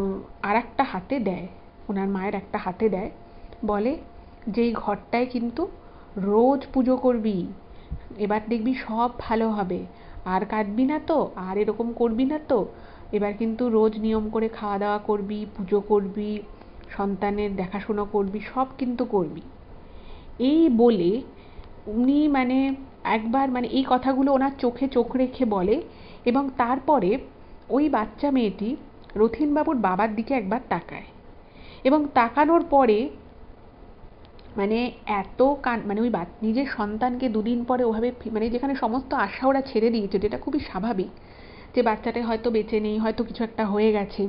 আর একটা হাতে দেয়, ওনার মায়ের একটা হাতে দেয়, বলে যে এই ঘরটায় কিন্তু রোজ পুজো করবি, এবার দেখবি সব ভালো হবে, আর কাঁদবি না তো, আর এরকম করবি না তো, এবার কিন্তু রোজ নিয়ম করে খাওয়া দাওয়া করবি, পুজো করবি, সন্তানের দেখাশোনা করবি, সব কিন্তু করবি। এই বলে উনি মানে একবার মানে এই কথাগুলো ওনার চোখে চোখ রেখে বলে, এবং তারপরে ওই বাচ্চা মেয়েটি রথীনবাবুর বাবার দিকে একবার তাকায়, এবং তাকানোর পরে মানে এত মানে ওই নিজের সন্তানকে দুদিন পরে ওভাবে মানে যেখানে সমস্ত আশা ওরা ছেড়ে দিয়েছে, যেটা খুবই স্বাভাবিক যে বাচ্চাটা হয়তো বেঁচে নেই, হয়তো কিছু একটা হয়ে গেছে,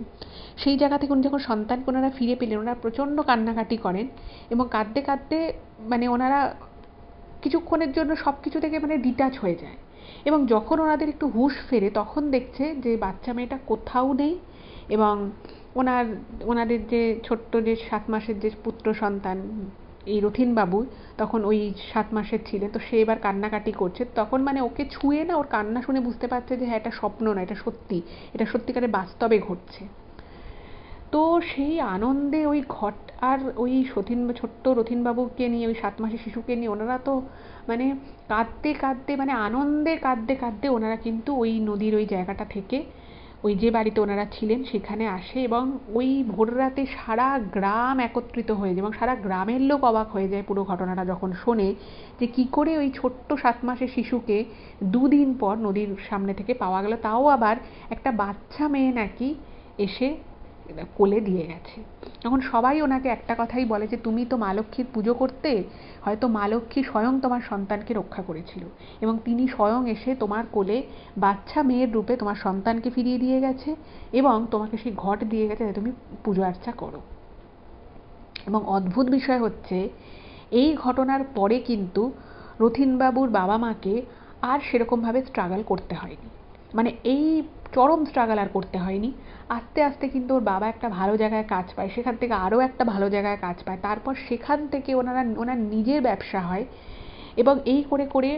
সেই জায়গা থেকে উনি যখন সন্তানকে ওনারা ফিরে পেলেন, ওনারা প্রচণ্ড কান্নাকাটি করেন, এবং কাঁদতে কাঁদতে মানে ওনারা কিছুক্ষণের জন্য সব কিছু থেকে মানে ডিটাচ হয়ে যায়। এবং যখন ওনাদের একটু হুঁশ ফেরে, তখন দেখছে যে বাচ্চা মেয়েটা কোথাও নেই, এবং ওনাদের যে ছোট্ট যে 7 মাসের যে পুত্র সন্তান এই রথীনবাবু তখন ওই 7 মাসের ছিলেন, তো সে এবার কান্নাকাটি করছে। তখন মানে ওকে ছুঁয়ে না ওর কান্না শুনে বুঝতে পারছে যে হ্যাঁ এটা স্বপ্ন না, এটা সত্যি, এটা সত্যিকারের বাস্তবে ঘটছে। তো সেই আনন্দে ওই ঘট আর ওই ছোট্ট রথীনবাবুকে নিয়ে, ওই 7 মাসের শিশুকে নিয়ে ওনারা তো মানে কাঁদতে কাঁদতে, মানে আনন্দে কাঁদতে কাঁদতে ওনারা কিন্তু ওই নদীর ওই জায়গাটা থেকে ওই যে বাড়িতে ওনারা ছিলেন সেখানে আসে, এবং ওই ভোররাতে সারা গ্রাম একত্রিত হয়ে যায় এবং সারা গ্রামের লোক অবাক হয়ে যায় পুরো ঘটনাটা যখন শোনে যে কী করে ওই ছোট্ট 7 মাসের শিশুকে 2 দিন পর নদীর সামনে থেকে পাওয়া গেল, তাও আবার একটা বাচ্চা মেয়ে নাকি এসে কোলে দিয়ে গেছে। তখন সবাই ওনাকে একটা কথাই বলে যে তুমি তো মা লক্ষ্মীর পুজো করতে, হয়তো মা লক্ষ্মী স্বয়ং তোমার সন্তানকে রক্ষা করেছিল এবং তিনি স্বয়ং এসে তোমার কোলে বাচ্চা মেয়ের রূপে তোমার সন্তানকে ফিরিয়ে দিয়ে গেছে এবং তোমাকে সেই ঘট দিয়ে গেছে যাতে তুমি পুজো আর্চা করো। এবং অদ্ভুত বিষয় হচ্ছে এই ঘটনার পরে কিন্তু রথীনবাবুর বাবা মাকে আর সেরকমভাবে স্ট্রাগল করতে হয়নি, মানে এই চরম স্ট্রাগল আর করতে হয়নি। আস্তে আস্তে কিন্তু ওর বাবা একটা ভালো জায়গায় কাজ পায়, সেখান থেকে আরও একটা ভালো জায়গায় কাজ পায়, তারপর সেখান থেকে ওনার নিজের ব্যবসা হয়। এবং এই করে করে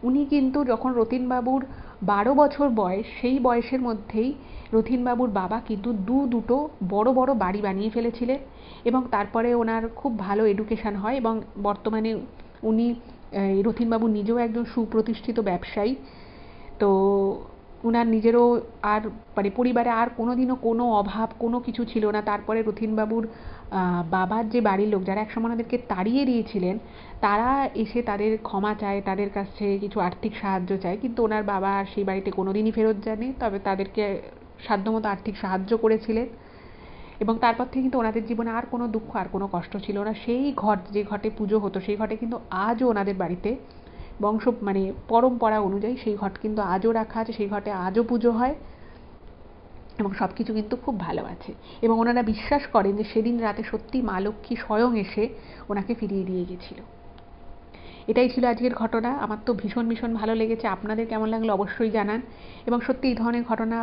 উনি কিন্তু যখন রথীনবাবুর 12 বছর বয়স, সেই বয়সের মধ্যেই রথীনবাবুর বাবা কিন্তু দুটো বড় বড় বাড়ি বানিয়ে ফেলেছিলেন এবং তারপরে ওনার খুব ভালো এডুকেশান হয় এবং বর্তমানে উনি রথীনবাবু নিজেও একজন সুপ্রতিষ্ঠিত ব্যবসায়ী। তো উনার নিজেরও আর মানে পরিবারে আর কোনোদিনও কোনো অভাব কোনো কিছু ছিল না। তারপরে রথীনবাবুর বাবার যে বাড়ির লোক যারা একসময় ওনাদেরকে তাড়িয়ে দিয়েছিলেন, তারা এসে তাদের ক্ষমা চায়, তাদের কাছে কিছু আর্থিক সাহায্য চায়, কিন্তু ওনার বাবা আর সেই বাড়িতে কোনোদিনই ফেরত যায়নি, তবে তাদেরকে সাধ্যমতো আর্থিক সাহায্য করেছিলেন। এবং তারপর থেকে কিন্তু ওনাদের জীবনে আর কোনো দুঃখ আর কোনো কষ্ট ছিল না। সেই ঘট, যে ঘটে পুজো হতো, সেই ঘটে কিন্তু আজও ওনাদের বাড়িতে বংশ মানে পরম্পরা অনুযায়ী সেই ঘট কিন্তু আজও রাখা আছে, সেই ঘটে আজও পুজো হয় এবং সব কিছু কিন্তু খুব ভালো আছে। এবং ওনারা বিশ্বাস করেন যে সেদিন রাতে সত্যি মা লক্ষ্মী স্বয়ং এসে ওনাকে ফিরিয়ে দিয়ে গেছিল। এটাই ছিল আজকের ঘটনা। আমার তো ভীষণ ভীষণ ভালো লেগেছে। আপনাদের কেমন লাগলো অবশ্যই জানান। এবং সত্যি এই ধরনের ঘটনা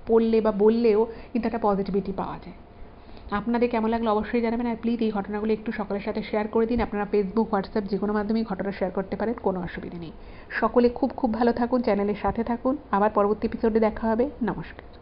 পড়লে বা বললেও কিন্তু একটা পজিটিভিটি পাওয়া যায়। আপনাদের কেমন লাগলো অবশ্যই জানাবেন। আর প্লিজ এই ঘটনাগুলো একটু সকলের সাথে শেয়ার করে দিন। আপনারা ফেসবুক, হোয়াটসঅ্যাপ যে কোনো মাধ্যমেই ঘটনা শেয়ার করতে পারেন, কোনো অসুবিধা নেই। সকলে খুব খুব ভালো থাকুন, চ্যানেলের সাথে থাকুন। আবার পরবর্তী এপিসোডে দেখা হবে। নমস্কার।